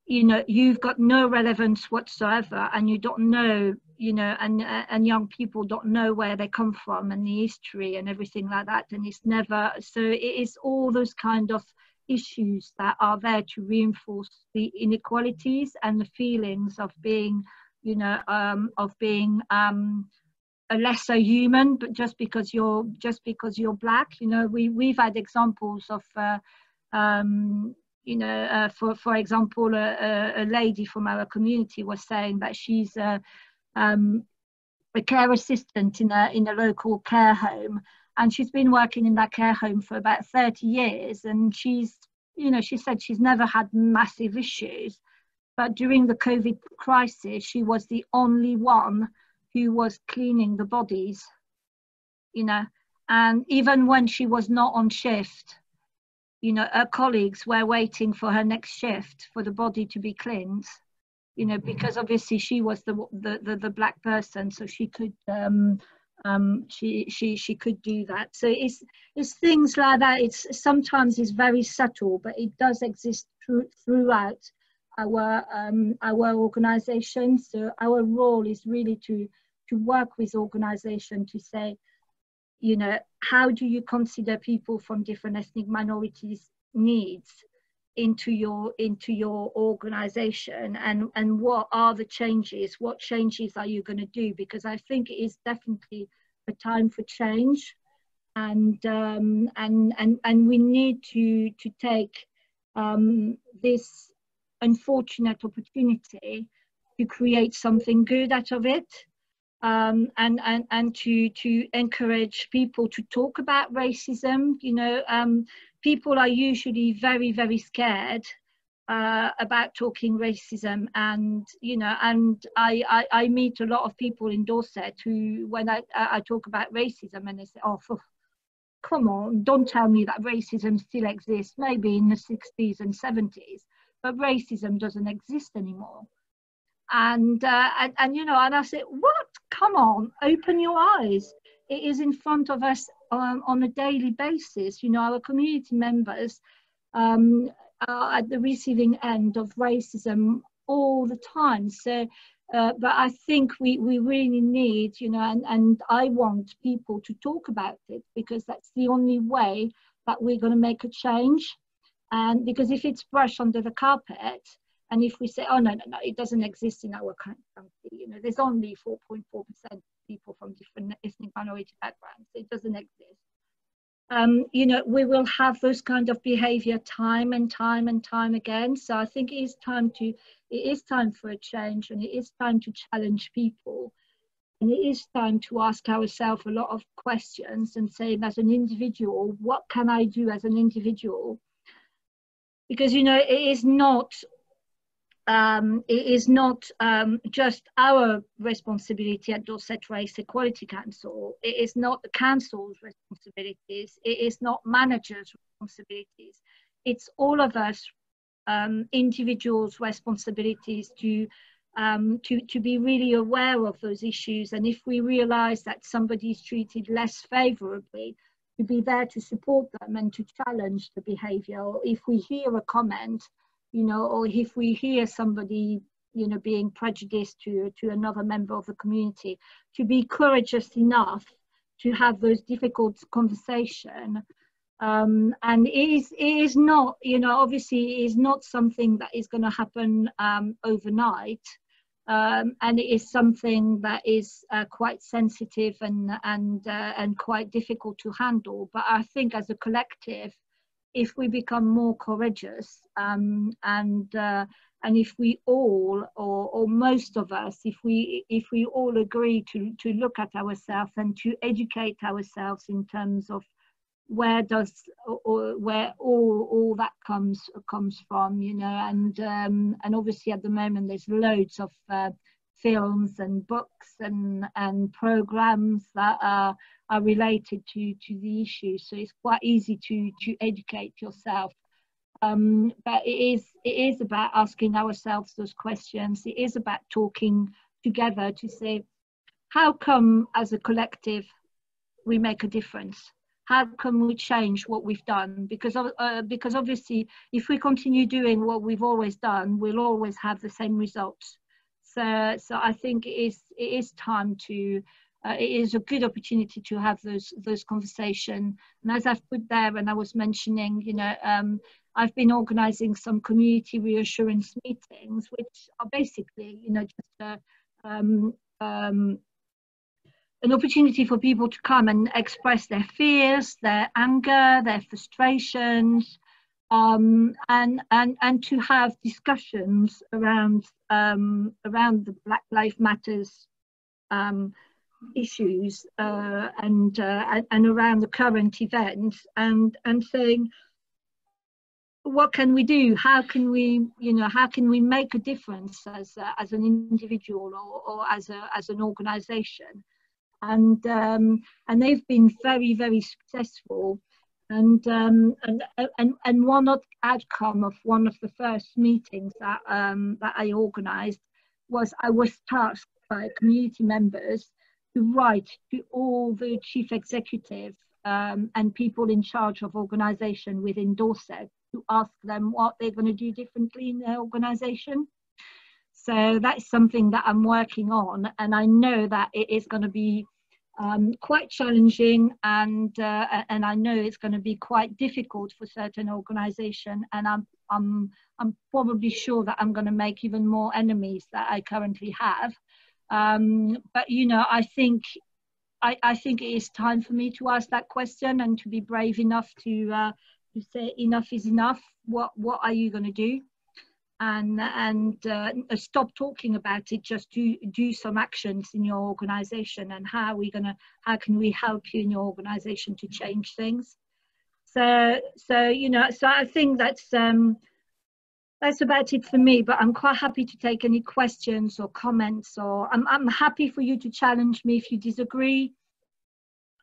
you know, you've got no relevance whatsoever, and you don't know, you know, and young people don't know where they come from and the history and everything like that. And it's never, so it is all those kind of issues that are there to reinforce the inequalities and the feelings of being, you know, a lesser human, but just because you're Black. You know, we've had examples of you know, for example, a lady from our community was saying that she's a care assistant in a local care home, and she's been working in that care home for about 30 years, and she's, you know, she said she's never had massive issues, but during the COVID crisis, she was the only one who was cleaning the bodies, you know, and even when she was not on shift, you know, her colleagues were waiting for her next shift for the body to be cleaned, you know, because obviously she was the Black person, so she could she could do that. So it's things like that. It's sometimes it's very subtle, but it does exist throughout our organization. So our role is really to work with organization to say, you know, how do you consider people from different ethnic minorities' needs? into your organization, and what are the changes? What changes are you going to do? Because I think it is definitely a time for change, and we need to take this unfortunate opportunity to create something good out of it, and to encourage people to talk about racism. You know, people are usually very, very scared about talking racism, and you know, and I meet a lot of people in Dorset who, when I talk about racism, and they say, oh, come on, don't tell me that racism still exists, maybe in the 60s and 70s, but racism doesn't exist anymore. And you know, and I say, what? Come on, open your eyes. It is in front of us on a daily basis. You know, our community members are at the receiving end of racism all the time. So, but I think we really need, you know, and I want people to talk about it, because that's the only way that we're going to make a change. And because if it's brushed under the carpet, and if we say, oh, no, it doesn't exist in our country, you know, there's only 4.4% people from different ethnic minority backgrounds, it doesn't exist. You know, we will have those kind of behavior time and time again. So I think it is time for a change, and it is time to challenge people. And it is time to ask ourselves a lot of questions and say, as an individual, what can I do as an individual? Because, you know, it is not just our responsibility at Dorset Race Equality Council. It is not the council's responsibilities. It is not managers' responsibilities. It's all of us individuals' responsibilities to be really aware of those issues. And if we realise that somebody is treated less favourably, to be there to support them and to challenge the behaviour. Or if we hear a comment, you know, or if we hear somebody, you know, being prejudiced to another member of the community, to be courageous enough to have those difficult conversations. And it is not, you know, obviously it is not something that is going to happen overnight. And it is something that is quite sensitive and quite difficult to handle. But I think as a collective, if we become more courageous, and if we all, or most of us, if we all agree to look at ourselves and to educate ourselves in terms of where all that comes from, you know, and obviously at the moment there's loads of films and books and programs that are related to the issue, so it's quite easy to educate yourself. But it is about asking ourselves those questions. It is about talking together to say, how come as a collective we make a difference? How can we change what we've done? Because obviously, if we continue doing what we've always done, we'll always have the same results. So I think it is time to. It is a good opportunity to have those conversations. And as I've put there, and I was mentioning, you know, I've been organising some community reassurance meetings, which are basically, you know, just an opportunity for people to come and express their fears, their anger, their frustrations, and to have discussions around the Black Lives Matters issues and around the current events, and saying, what can we do? How can we make a difference as an individual or as an organisation? And they've been very, very successful. And one outcome of one of the first meetings that I organised was I was tasked by community members to write to all the chief executive and people in charge of organisation within Dorset to ask them what they're going to do differently in their organisation. So that's something that I'm working on, and I know that it is going to be quite challenging, and I know it's going to be quite difficult for certain organisations, and I'm probably sure that I'm going to make even more enemies that I currently have. But you know, I think it is time for me to ask that question and to be brave enough to say enough is enough. What are you going to do? And stop talking about it. Just do some actions in your organisation, and how can we help you in your organisation to change things? So you know, so I think that's about it for me. But I'm quite happy to take any questions or comments, or I'm happy for you to challenge me if you disagree,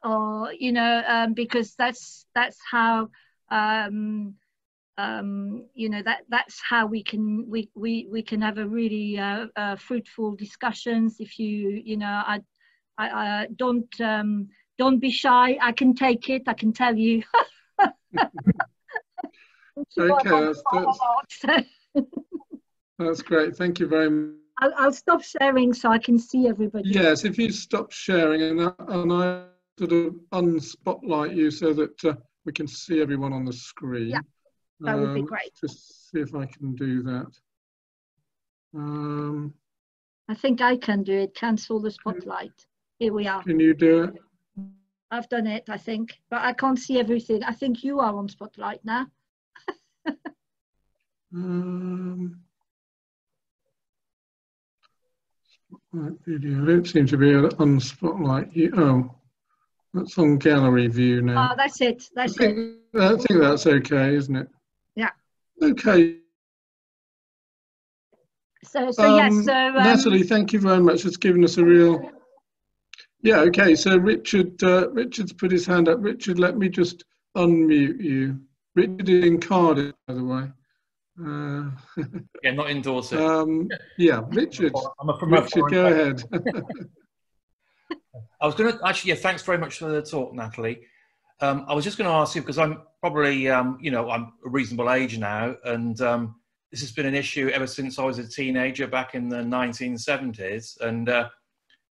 or you know, because that's how. You know, that's how we can have a really fruitful discussions. If you know, I don't be shy. I can take it. I can tell you. Okay, that's great. Thank you very much. I'll stop sharing so I can see everybody. Yes, if you stop sharing, and I sort of unspotlight you so that we can see everyone on the screen. Yeah. That would be great. Just see if I can do that. I think I can do it. Cancel the spotlight. Here we are. Can you do it? I've done it, I think, but I can't see everything. I think you are on spotlight now. Spotlight video. I don't seem to be able to unspotlight you. Oh, that's on gallery view now. Oh, that's it. I think that's okay, isn't it? Yeah. Okay. So yes. So Nathalie, thank you very much. It's given us a real. Yeah. Okay. So Richard's put his hand up. Richard, let me just unmute you. Richard is in Cardiff, by the way. Yeah, not in Dorset. Yeah, Richard. Richard, go ahead. I was going to actually, yeah, thanks very much for the talk, Nathalie. I was just going to ask you, because I'm probably, you know, I'm a reasonable age now, and this has been an issue ever since I was a teenager back in the 1970s. And,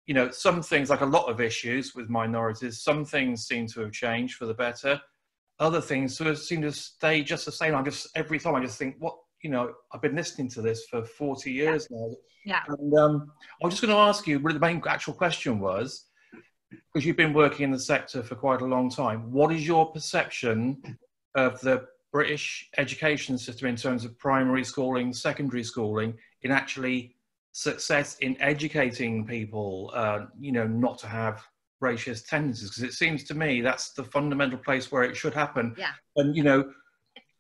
you know, some things, like a lot of issues with minorities, some things seem to have changed for the better. Other things sort of seem to stay just the same. Every time I just think, what, you know, I've been listening to this for 40 years now. Yeah. And I was just going to ask you, what the main actual question was, because you've been working in the sector for quite a long time, what is your perception of the British education system in terms of primary schooling, secondary schooling, in actually success in educating people, you know, not to have racist tendencies? Because it seems to me that's the fundamental place where it should happen. Yeah. And, you know,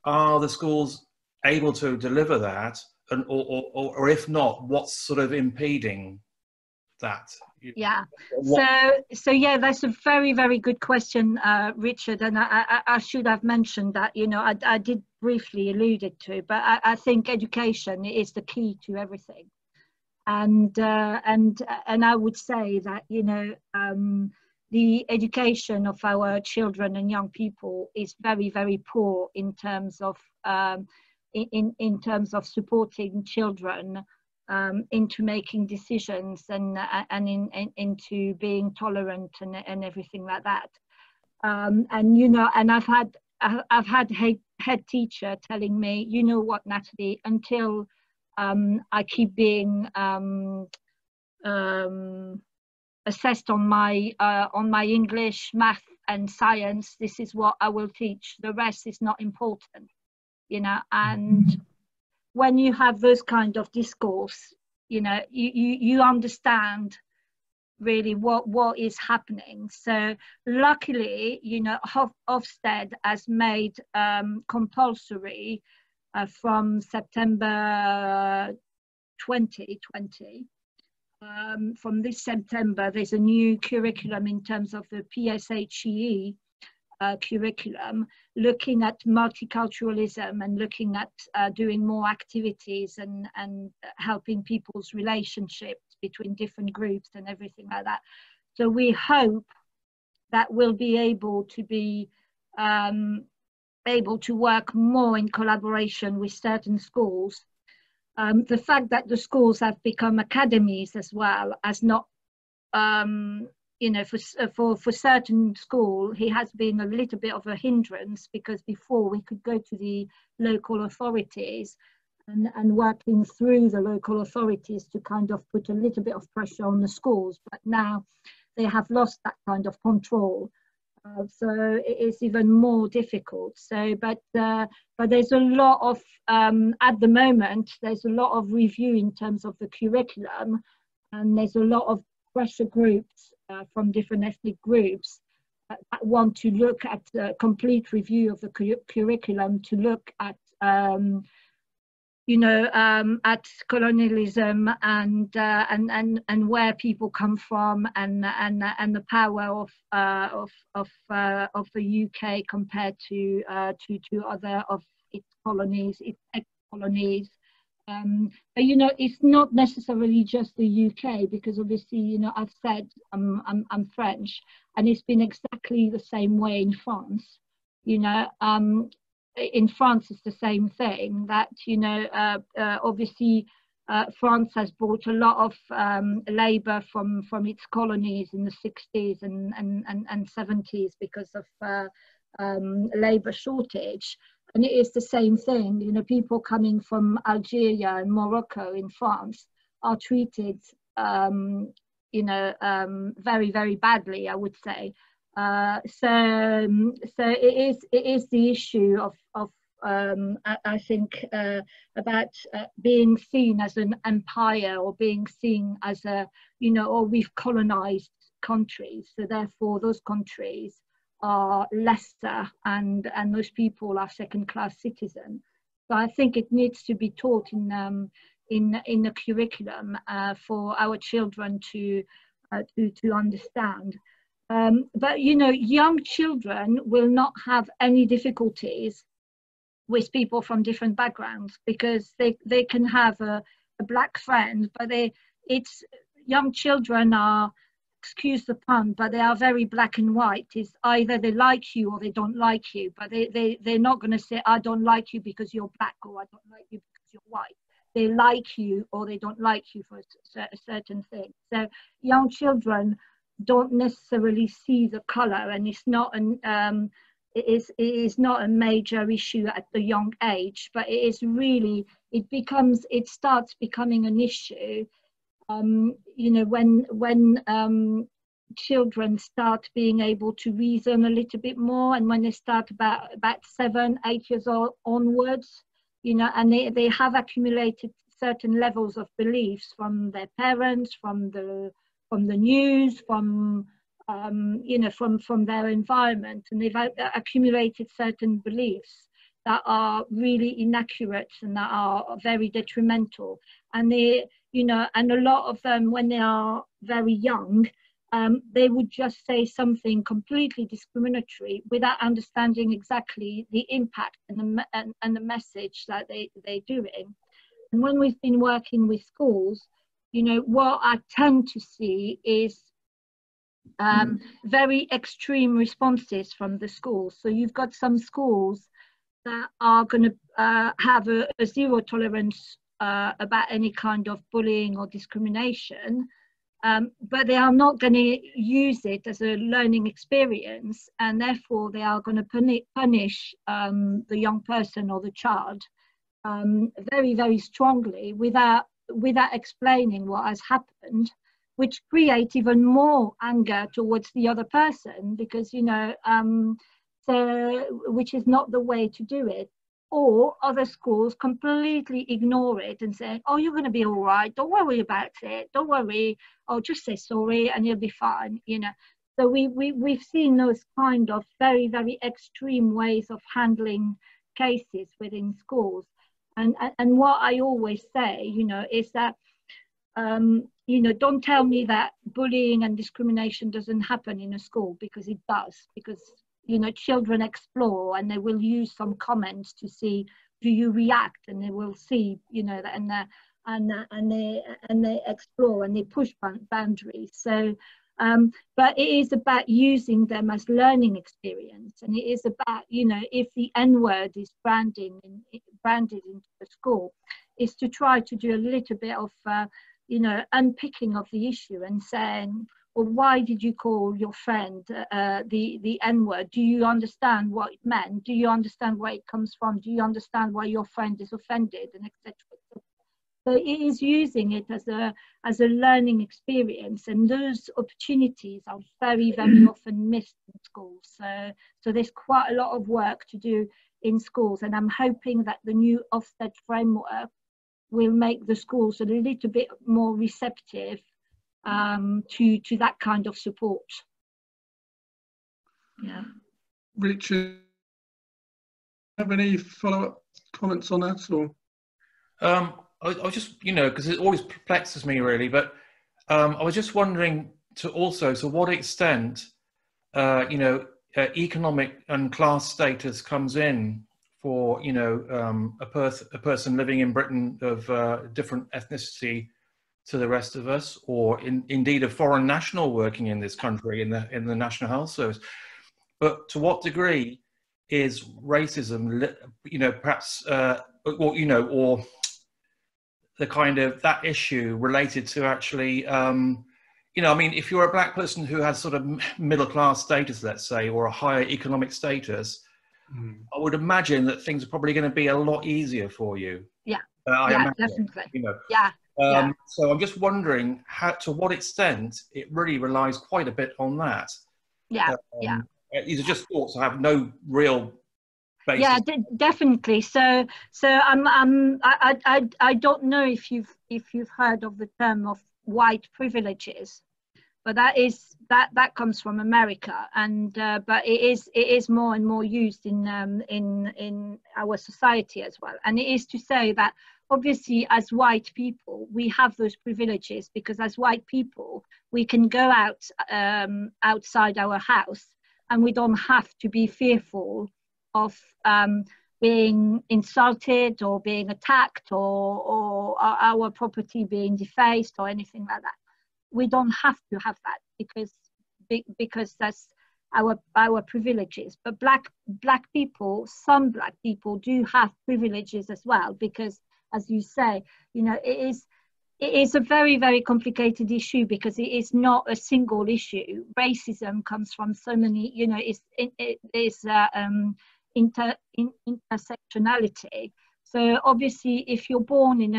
are the schools able to deliver that? And, or if not, what's sort of impeding that? Yeah. So yeah, that's a very, very good question, Richard. And I should have mentioned that, you know, I did briefly allude it to, but I think education is the key to everything. And I would say that, you know, the education of our children and young people is very, very poor in terms of in terms of supporting children into making decisions and into being tolerant and everything like that. And you know, and I've had head teacher telling me, you know what, Nathalie, until I keep being assessed on my English, math and science, this is what I will teach. The rest is not important, you know. And when you have those kind of discourse, you know, you understand really what is happening. So luckily, you know, Ofsted has made compulsory from September 2020. From this September, there's a new curriculum in terms of the PSHE curriculum, looking at multiculturalism and looking at doing more activities and helping people's relationships between different groups and everything like that. So we hope that we'll be able to work more in collaboration with certain schools. The fact that the schools have become academies as well has not you know, for certain school, he has been a little bit of a hindrance, because before we could go to the local authorities and working through the local authorities to kind of put a little bit of pressure on the schools, but now they have lost that kind of control. So it is even more difficult. So, but there's a lot of, at the moment, there's a lot of review in terms of the curriculum, and there's a lot of pressure groups from different ethnic groups that want to look at a complete review of the curriculum, to look at at colonialism and where people come from, and the power of the UK compared to other of its colonies, its ex-colonies. But it's not necessarily just the UK, because obviously I've said I'm French, and it's been exactly the same way in France. In France, it's the same thing, that obviously France has brought a lot of labour from its colonies in the 60s and 70s because of labour shortage. And it is the same thing. People coming from Algeria and Morocco in France are treated very, very badly, I would say. So it is the issue of I think about being seen as an empire, or being seen as or we've colonized countries, so therefore those countries are lesser, and those people are second-class citizens. So I think it needs to be taught in the curriculum for our children to understand. But young children will not have any difficulties with people from different backgrounds, because they can have a black friend, but young children are, excuse the pun, but they are very black and white. It's either they like you or they don't like you, but they're not going to say, I don't like you because you're black, or I don't like you because you're white. They like you or they don't like you for a certain thing. So young children don't necessarily see the colour, and it's not it is not a major issue at the young age, but it is really, it starts becoming an issue when children start being able to reason a little bit more, and when they start about 7, 8 years old onwards, and they have accumulated certain levels of beliefs from their parents, from the news, from their environment, and they've accumulated certain beliefs that are really inaccurate and that are very detrimental. And and a lot of them, when they are very young, they would just say something completely discriminatory without understanding exactly the impact and the message that they're doing. And when we've been working with schools, what I tend to see is very extreme responses from the schools. So you've got some schools that are going to have a zero tolerance about any kind of bullying or discrimination, but they are not going to use it as a learning experience, and therefore they are going to punish the young person or the child very, very strongly without explaining what has happened, which creates even more anger towards the other person, because which is not the way to do it. Or other schools completely ignore it and say, oh, you're going to be all right, don't worry about it, don't worry, oh, just say sorry and you'll be fine. So we've seen those kind of very, very extreme ways of handling cases within schools. And what I always say, is that don't tell me that bullying and discrimination doesn't happen in a school, because it does. Because children explore, and they will use some comments to see, do you react? And they will see, and they explore and they push boundaries. So, but it is about using them as learning experience, and it is about, if the N-word is branded into the school, is to try to do a little bit of unpicking of the issue and saying, or why did you call your friend the N-word? Do you understand what it meant? Do you understand where it comes from? Do you understand why your friend is offended, and etc. So it is using it as a learning experience, and those opportunities are very, very often missed in schools. So there's quite a lot of work to do in schools, and I'm hoping that the new Ofsted framework will make the schools a little bit more receptive to that kind of support. Yeah. Richard, have any follow-up comments on that, or? I was just, because it always perplexes me really, but I was just wondering to what extent, economic and class status comes in for, a person living in Britain of different ethnicity to the rest of us, or indeed a foreign national working in this country in the National Health Service. But to what degree is racism, perhaps, or the kind of that issue related to actually, if you're a black person who has sort of middle class status, let's say, or a higher economic status, I would imagine that things are probably going to be a lot easier for you. Yeah, definitely. So I'm just wondering to what extent it really relies quite a bit on that. These are just thoughts. I have no real basis. Yeah, definitely. So I don't know if you've heard of the term of white privileges, but that comes from America, and but it is more and more used in our society as well. And it is to say that obviously as white people we have those privileges, because as white people we can go out outside our house and we don't have to be fearful of being insulted or being attacked or our property being defaced or anything like that. We don't have to have that because that's our privileges. But black people, some black people do have privileges as well, because as you say, it is a very, very complicated issue, because it is not a single issue. Racism comes from so many, it is intersectionality. So obviously, if you're born in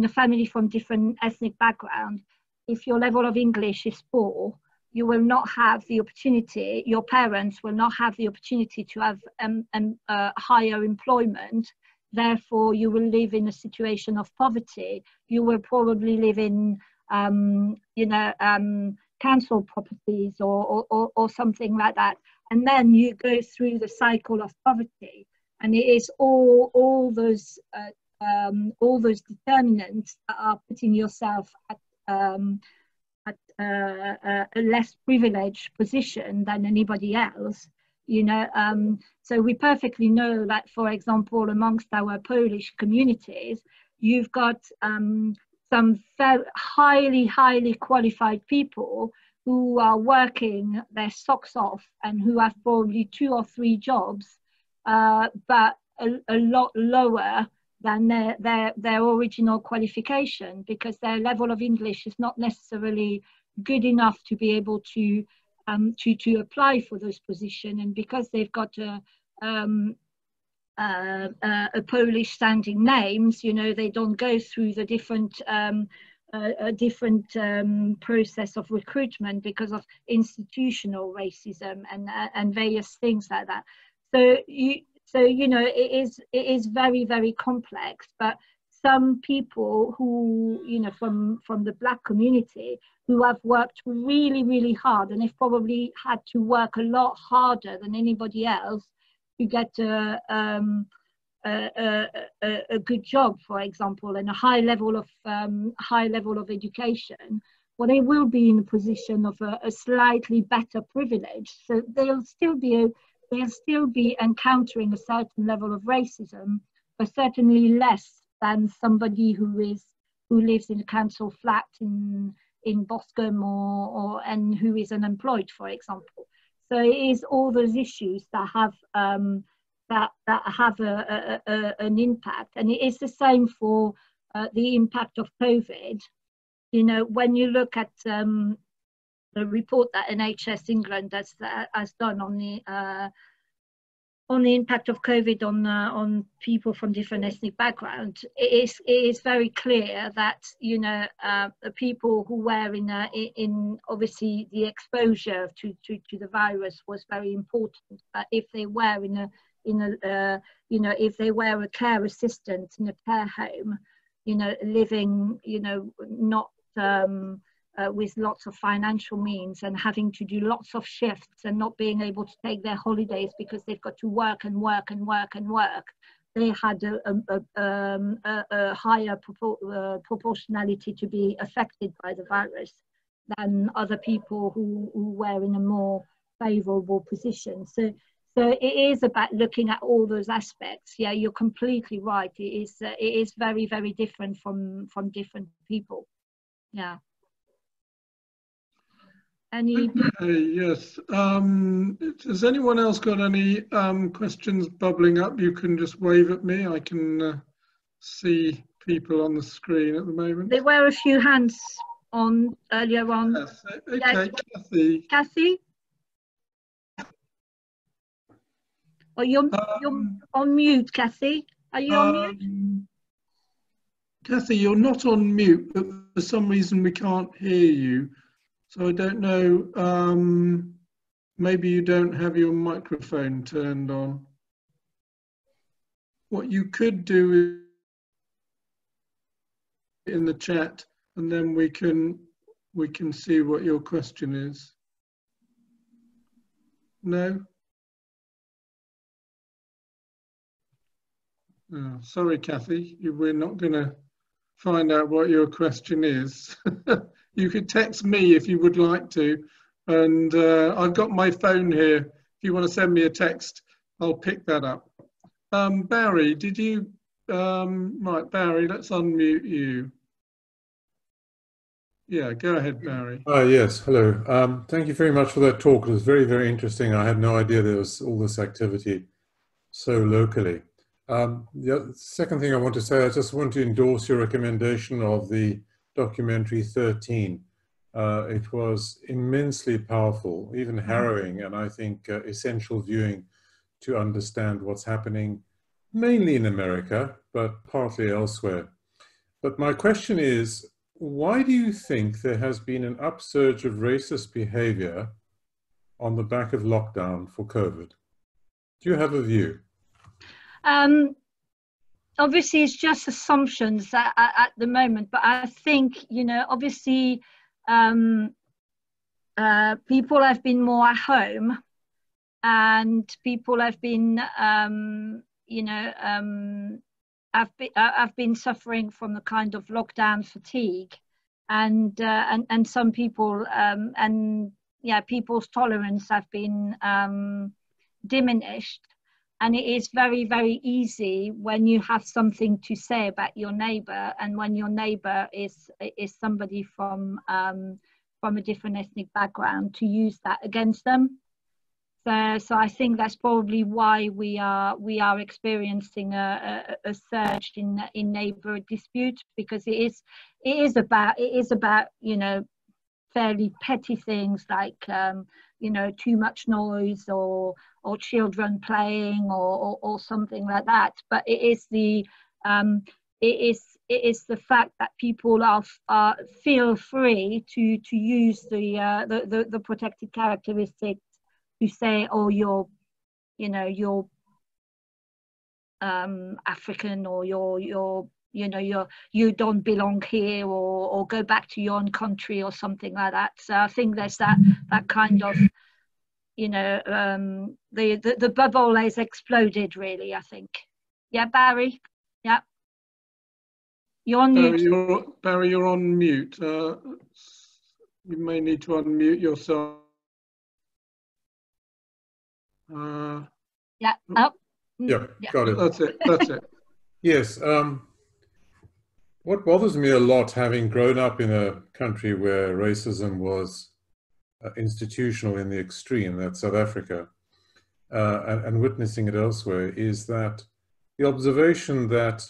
a family from different ethnic background, if your level of English is poor, you will not have the opportunity. Your parents will not have the opportunity to have higher employment. Therefore, you will live in a situation of poverty. You will probably live in, council properties or something like that. And then you go through the cycle of poverty, and it is all those determinants that are putting yourself at a less privileged position than anybody else. So we perfectly know that, for example, amongst our Polish communities, you've got some very highly qualified people who are working their socks off and who have probably 2 or 3 jobs, but a lot lower than their original qualification, because their level of English is not necessarily good enough to be able to apply for those positions. And because they've got a Polish sounding names, they don't go through the different process of recruitment because of institutional racism and various things like that. So it is very, very complex. But some people who, from the black community, who have worked really, really hard, and they've probably had to work a lot harder than anybody else to get a good job, for example, and a high level of education, well, they will be in a position of a slightly better privilege. So they'll still be encountering a certain level of racism, but certainly less than somebody who lives in a council flat in Boscombe and who is unemployed, for example. So it is all those issues that have an impact, and it is the same for the impact of COVID. you know, when you look at the report that NHS England has done on the impact of COVID on people from different ethnic backgrounds, it is very clear that, you know, the people who were in obviously the exposure to the virus was very important. But if they were you know, if they were a care assistant in a care home, you know, living, you know, not with lots of financial means and having to do lots of shifts and not being able to take their holidays because they've got to work and work and work and work, they had a higher proportionality to be affected by the virus than other people who were in a more favourable position. So it is about looking at all those aspects. Yeah, you're completely right. It is very, very different from different people. Yeah. Any? Yes. Has anyone else got any questions bubbling up? You can just wave at me. I can see people on the screen at the moment. There were a few hands on earlier on. Yes. Okay, Kathy. Kathy? Oh, you're on mute, Kathy. Are you on mute? Kathy, you're not on mute, but for some reason we can't hear you. So I don't know, maybe you don't have your microphone turned on. What you could do is in the chat, and then we can see what your question is. No? Oh, sorry, Kathy, we're not going to find out what your question is. You could text me if you would like to, and I've got my phone here. If you want to send me a text, I'll pick that up. Barry, did you, right, Barry, let's unmute you. Yeah, go ahead, Barry. Yes, hello. Thank you very much for that talk. It was very, very interesting. I had no idea there was all this activity so locally. The second thing I want to say, I just want to endorse your recommendation of the documentary 13. It was immensely powerful, even harrowing, and I think essential viewing to understand what's happening, mainly in America, but partly elsewhere. But my question is, why do you think there has been an upsurge of racist behavior on the back of lockdown for COVID? Do you have a view? Obviously, it's just assumptions at the moment, but I think, you know, obviously people have been more at home, and people have been, you know, have been suffering from the kind of lockdown fatigue, and some people, and yeah, people's tolerance have been diminished. And it is very, very easy when you have something to say about your neighbour, and when your neighbour is somebody from a different ethnic background, to use that against them. So I think that's probably why we are experiencing a surge in neighbour dispute, because it is about you know, fairly petty things like you know, too much noise or children playing or something like that. But it is the fact that people feel free to use the protected characteristics to say, oh, you're African, or you don't belong here, or go back to your own country or something like that. So I think there's that kind of, you know, the bubble has exploded, really, I think. Yeah, Barry? Yeah. You're on mute. Barry, you're on mute. You may need to unmute yourself. Yeah. Oh. Yeah, got it. That's it. That's it. Yes. What bothers me a lot, having grown up in a country where racism was institutional in the extreme, that's South Africa, and witnessing it elsewhere, is that the observation that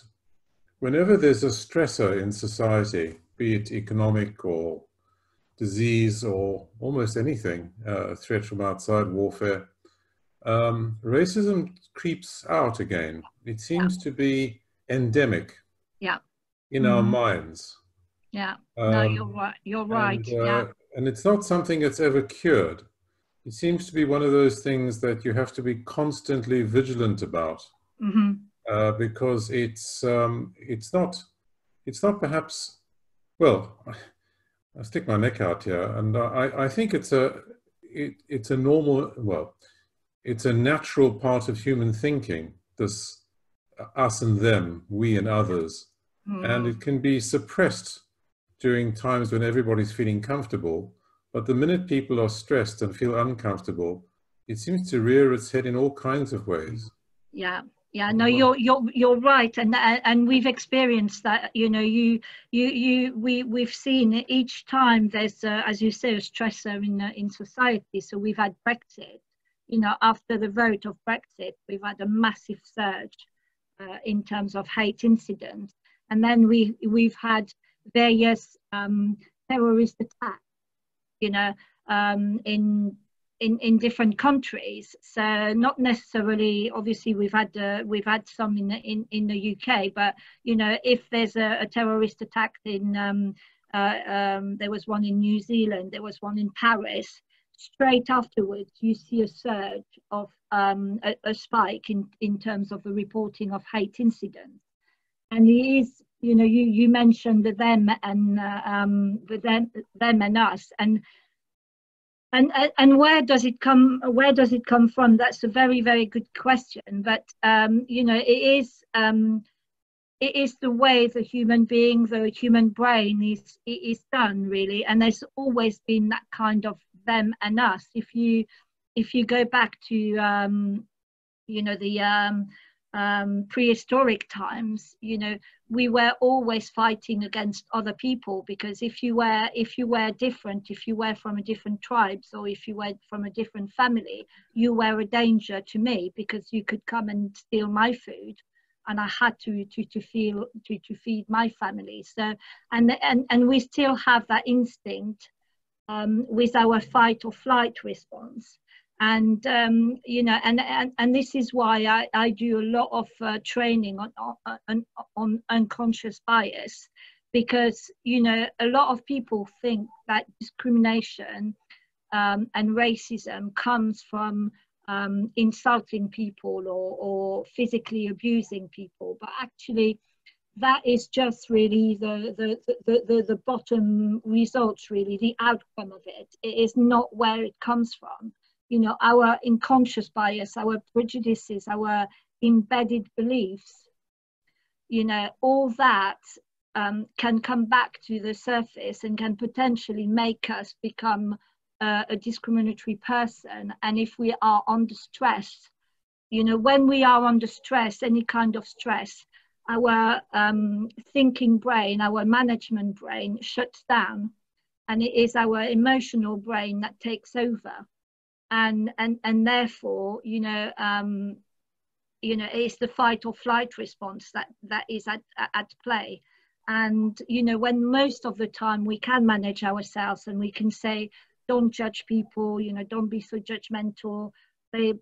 whenever there's a stressor in society, be it economic or disease or almost anything, a threat from outside, warfare, racism creeps out again. It seems to be endemic in our minds. Yeah, no, you're right. You're right. And it's not something that's ever cured. It seems to be one of those things that you have to be constantly vigilant about, because it's not perhaps, well, I'll stick my neck out here, and I think it's a normal, well, it's a natural part of human thinking, this us and them, we and others, and it can be suppressed during times when everybody's feeling comfortable. But the minute people are stressed and feel uncomfortable, it seems to rear its head in all kinds of ways. Yeah, no, you're right, and we've experienced that. You know, we've seen it each time there's, as you say, a stressor in society. So we've had Brexit. You know, after the vote of Brexit, we've had a massive surge in terms of hate incidents, and then we've had various terrorist attacks. You know, in different countries. So not necessarily, obviously we've had some in the UK, but you know, if there's a terrorist attack in there was one in New Zealand, there was one in Paris, straight afterwards you see a surge of a spike in terms of the reporting of hate incidents. And it is, you know, you mentioned the them and them and us, and where does it come from? That's a very, very good question. But you know, it is the way the human being, the human brain is done, really. And there's always been that kind of them and us. If you go back to you know, the prehistoric times, you know, we were always fighting against other people, because if you were different, if you were from a different tribes, or if you were from a different family, you were a danger to me, because you could come and steal my food, and I had to feed my family. So and we still have that instinct with our fight or flight response. And you know, and this is why I do a lot of training on unconscious bias, because you know, a lot of people think that discrimination and racism comes from insulting people or physically abusing people, but actually that is just really the bottom results, really the outcome of it. It is not where it comes from. You know, our unconscious bias, our prejudices, our embedded beliefs, you know, all that can come back to the surface and can potentially make us become a discriminatory person. And if we are under stress, you know, when we are under stress, any kind of stress, our thinking brain, our management brain shuts down, and it is our emotional brain that takes over. And therefore, you know, it's the fight or flight response that is at play. And you know, when most of the time we can manage ourselves and we can say, don't judge people, you know, don't be so judgmental. They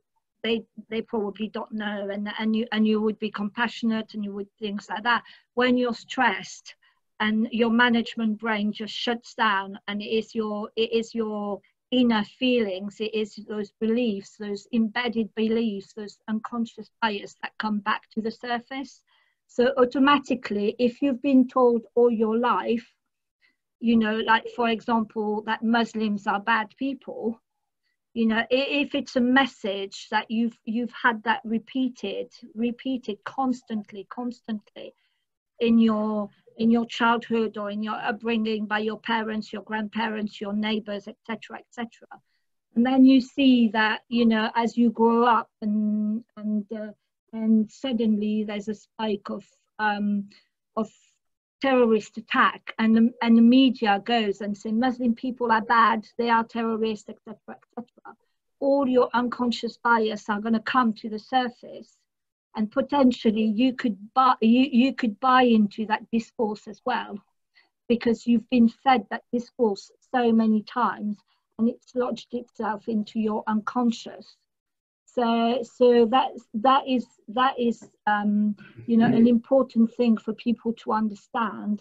probably don't know, and you would be compassionate, and you would things like that. When you're stressed and your management brain just shuts down, and it is your inner feelings, it is those beliefs, those embedded beliefs, those unconscious bias that come back to the surface. So automatically, if you've been told all your life, you know, like for example, that Muslims are bad people, you know, if it's a message that you've had that repeated constantly in your childhood or in your upbringing by your parents, your grandparents, your neighbors, etc., and then you see that, you know, as you grow up and suddenly there's a spike of terrorist attack, and the media goes and say Muslim people are bad, they are terrorists, etc., all your unconscious bias are going to come to the surface, and potentially you could buy into that discourse as well, because you've been fed that discourse so many times, and it's lodged itself into your unconscious. So that is you know, an important thing for people to understand,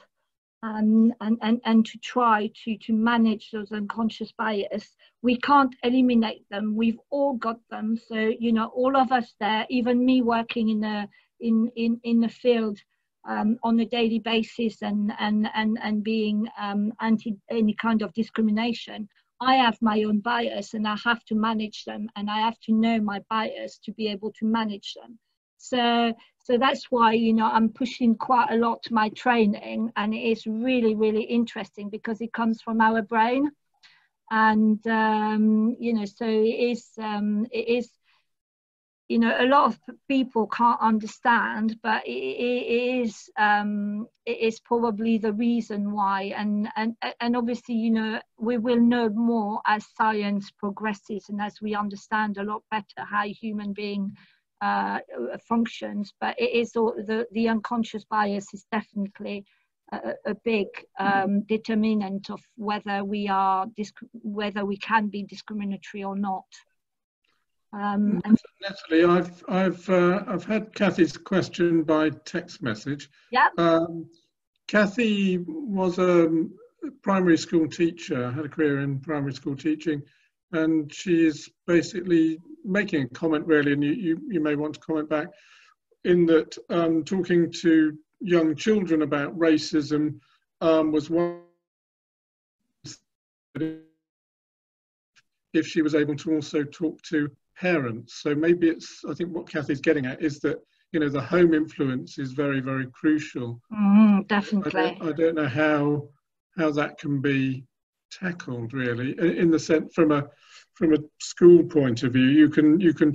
and to try to manage those unconscious bias. We can't eliminate them. We've all got them. So, you know, all of us there, even me working in the field on a daily basis, and being anti any kind of discrimination, I have my own bias, and I have to manage them, and I have to know my bias to be able to manage them. So that's why, you know, I'm pushing quite a lot my training, and it is really, really interesting because it comes from our brain, and you know, so it is, you know, a lot of people can't understand, but it is probably the reason why, and obviously, you know, we will know more as science progresses and as we understand a lot better how human being functions. But it is the unconscious bias is definitely a big determinant of whether we can be discriminatory or not. And Nathalie, I've had Kathy's question by text message. Yeah. Kathy was a primary school teacher, had a career in primary school teaching, and she's basically making a comment, really, and you may want to comment back, in that talking to young children about racism was one, if she was able to also talk to parents. So maybe it's, I think what Kathy's getting at is that, you know, the home influence is very, very crucial. Definitely. I don't know how that can be tackled, really, in the sense from a school point of view. You can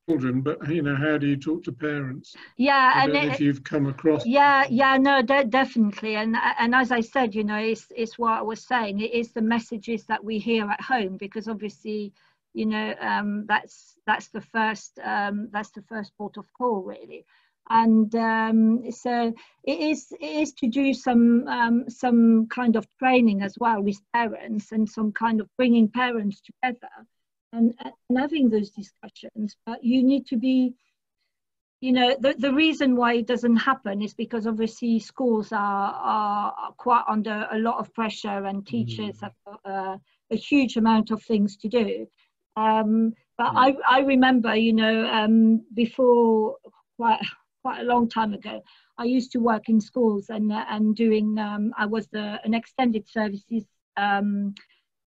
children, but, you know, how do you talk to parents? Yeah, I don't know if you've come across. No, definitely, and as I said, you know, it's what I was saying. It is the messages that we hear at home, because obviously, you know, that's the first port of call, really. And so it is to do some kind of training as well with parents, and some kind of bringing parents together and having those discussions. But you need to be, you know, the reason why it doesn't happen is because obviously schools are quite under a lot of pressure, and teachers have got a huge amount of things to do. But I remember, you know, before, quite a long time ago, I used to work in schools and doing, I was an extended services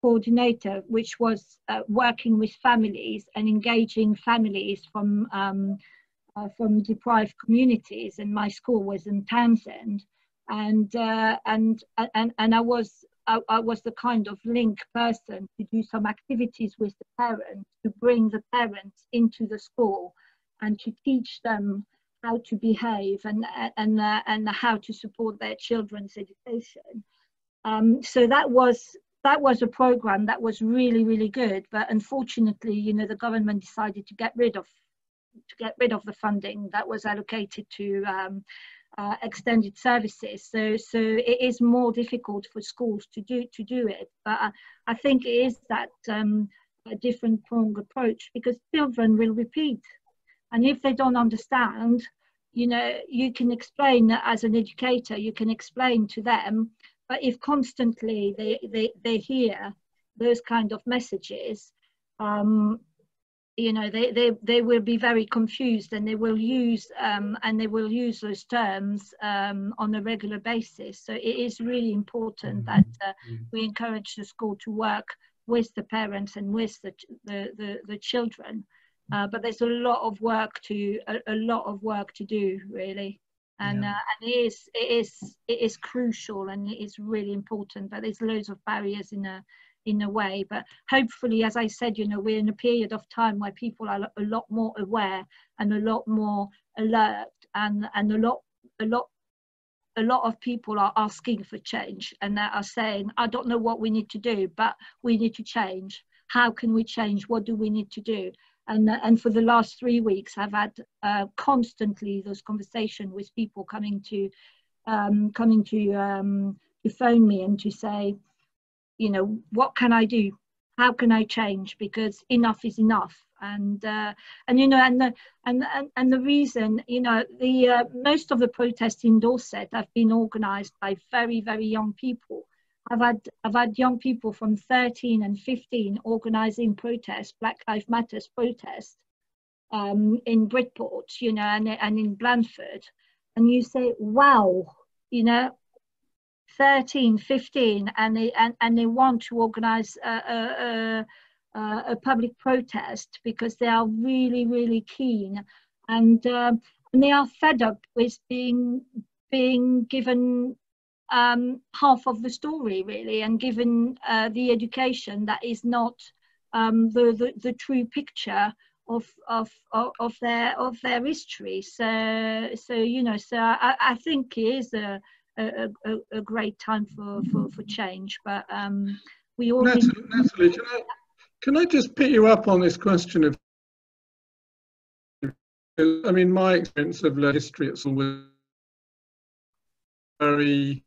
coordinator, which was working with families and engaging families from deprived communities. And my school was in Townsend, and I was the kind of link person to do some activities with the parents, to bring the parents into the school and to teach them how to behave and how to support their children's education. So that was a program that was really, really good. But unfortunately, you know, the government decided to get rid of the funding that was allocated to extended services. So it is more difficult for schools to do it. But I think it is that a different prong approach, because children will repeat. And if they don't understand, you know, you can explain as an educator, you can explain to them, but if constantly they hear those kind of messages, you know, they will be very confused, and they will use those terms on a regular basis. So it is really important that we encourage the school to work with the parents and with the children. But there's a lot of work to do, really, and it is crucial, and it is really important. But there's loads of barriers in a way. But hopefully, as I said, you know, we're in a period of time where people are a lot more aware and a lot more alert, and a lot of people are asking for change, and they are saying, I don't know what we need to do, but we need to change. How can we change? What do we need to do? And for the last 3 weeks, I've had constantly those conversations with people coming to coming to phone me and to say, you know, what can I do? How can I change? Because enough is enough. And you know, and the reason, you know, the most of the protests in Dorset have been organised by very, very young people. I've had young people from 13 and 15 organising protests, Black Lives Matter protests, in Bridport, you know, and in Blandford. And you say, wow, you know, 13, 15, and they want to organise a public protest because they are really, really keen, and they are fed up with being given half of the story, really, and given the education that is not the true picture of their history. So you know, so I think it is a great time for change, but we all Nathalie, can I just pick you up on this question of, I mean, my experience of history at school was very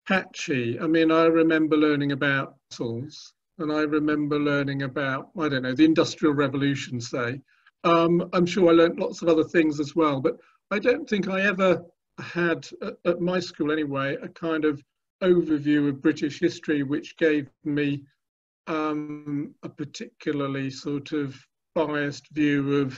patchy. I mean, I remember learning about fossils, and I remember learning about, I don't know, the Industrial Revolution, say. I'm sure I learned lots of other things as well, but I don't think I ever had, at my school anyway, a kind of overview of British history which gave me a particularly sort of biased view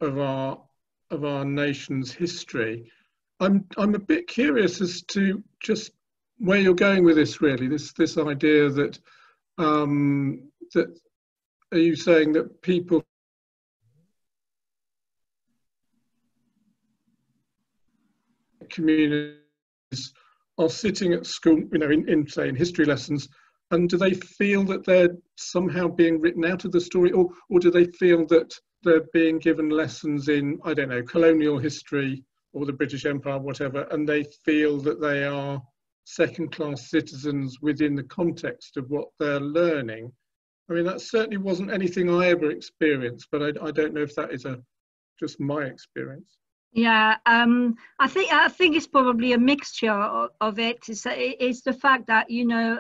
of our nation's history. I'm a bit curious as to just where you're going with this, really. This idea that that, are you saying that people communities are sitting at school, you know, in say in history lessons, and do they feel that they're somehow being written out of the story, or do they feel that they're being given lessons in, I don't know, colonial history or the British Empire, whatever, and they feel that they are second-class citizens within the context of what they're learning? I mean, that certainly wasn't anything I ever experienced, but I don't know if that is just my experience. Yeah, I think it's probably a mixture of it. It's the fact that, you know,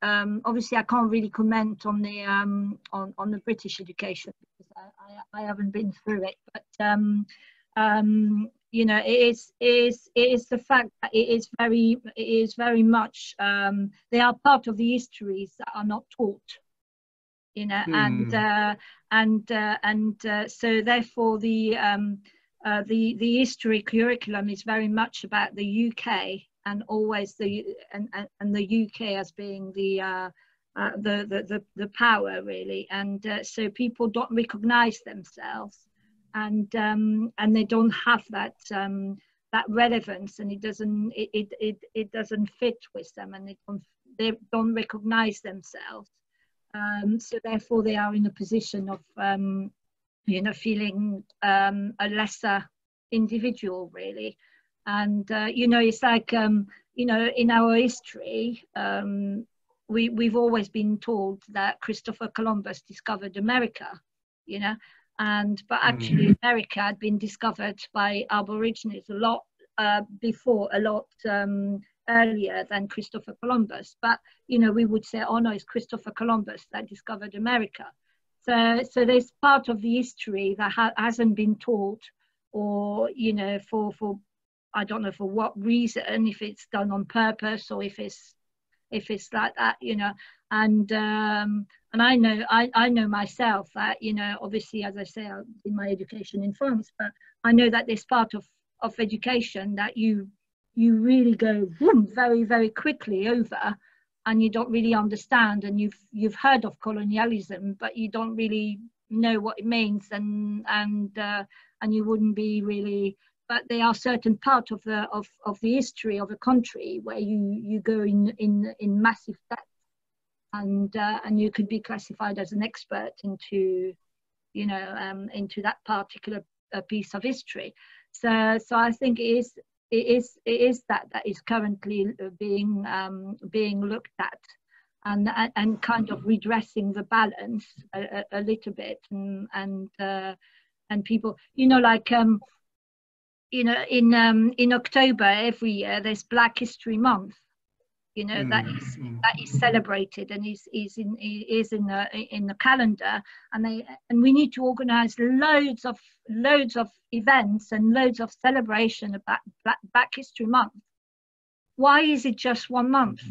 obviously I can't really comment on the British education because I haven't been through it, but you know, it is the fact that it is very much they are part of the histories that are not taught, you know, and so therefore the history curriculum is very much about the UK, and always the UK as being the power, really, and so people don't recognise themselves, and they don't have that relevance, and it doesn't fit with them, and they don't recognise themselves, so therefore they are in a position of you know, feeling a lesser individual, really. And you know, it's like you know, in our history, we've always been told that Christopher Columbus discovered America, you know, but actually America had been discovered by Aborigines a lot earlier than Christopher Columbus. But you know, we would say, oh no, it's Christopher Columbus that discovered America. So there's part of the history that hasn't been taught, or you know, for I don't know for what reason, if it's done on purpose or if it's like that, you know. And I know myself that, you know, obviously, as I say, I did my education in France, but I know that there's part of education that you really go very, very quickly over, and you don't really understand, and you've heard of colonialism, but you don't really know what it means, and you wouldn't be really. But there are certain parts of the history of a country where you go in massive depth, and you could be classified as an expert into, you know, into that particular piece of history. So I think it is that is currently being looked at, and kind of redressing the balance a little bit, and people, you know, like you know, in October every year there's Black History Month. You know, that is celebrated and is in the calendar, and we need to organise loads of events and loads of celebration about Black History Month. Why is it just 1 month?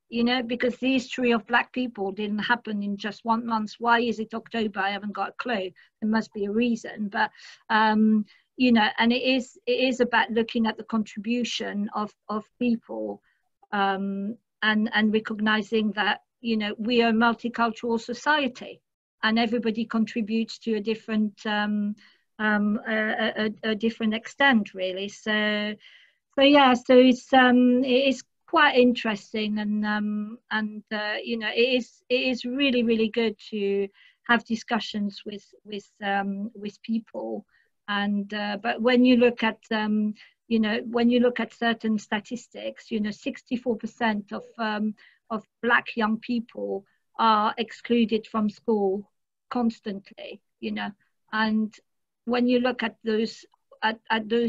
You know, because the history of Black people didn't happen in just 1 month. Why is it October? I haven't got a clue. There must be a reason, but you know, and it is about looking at the contribution of people. And recognizing that, you know, we are a multicultural society and everybody contributes to a different a different extent, really. So yeah, so it is quite interesting, and you know, it is really good to have discussions with people, and but when you look at you know, when you look at certain statistics, you know, 64% of Black young people are excluded from school constantly, you know, and when you look at those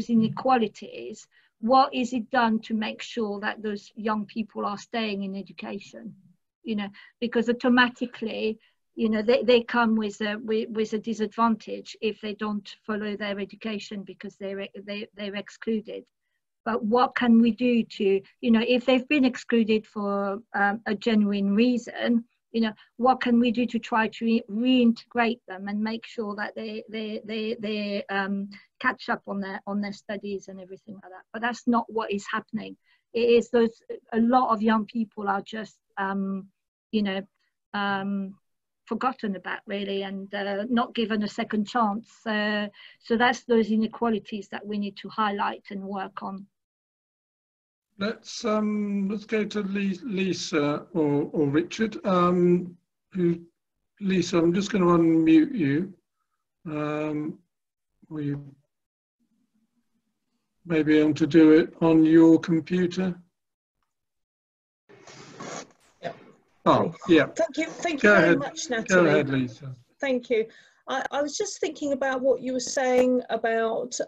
inequalities, what is it done to make sure that those young people are staying in education? You know, because automatically, you know, they come with a disadvantage if they don't follow their education because they're excluded. But what can we do to, you know, if they've been excluded for a genuine reason, you know, what can we do to try to reintegrate them and make sure that they catch up on their studies and everything like that? But that's not what is happening. It is a lot of young people are just you know, forgotten about, really, and not given a second chance. So that's those inequalities that we need to highlight and work on. Let's go to Lisa or Richard. Lisa, I'm just going to unmute you. Or you may be able to do it on your computer. Oh, yeah. Thank you very much, Natalie. Go ahead, Lisa. Thank you. I was just thinking about what you were saying about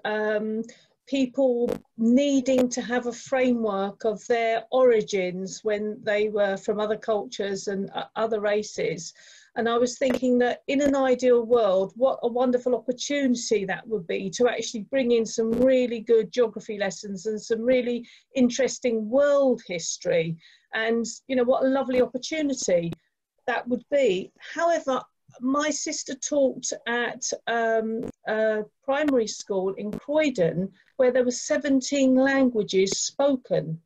people needing to have a framework of their origins when they were from other cultures and other races. And I was thinking that in an ideal world, what a wonderful opportunity that would be to actually bring in some really good geography lessons and some really interesting world history. And, you know, what a lovely opportunity that would be. However, my sister taught at a primary school in Croydon where there were 17 languages spoken,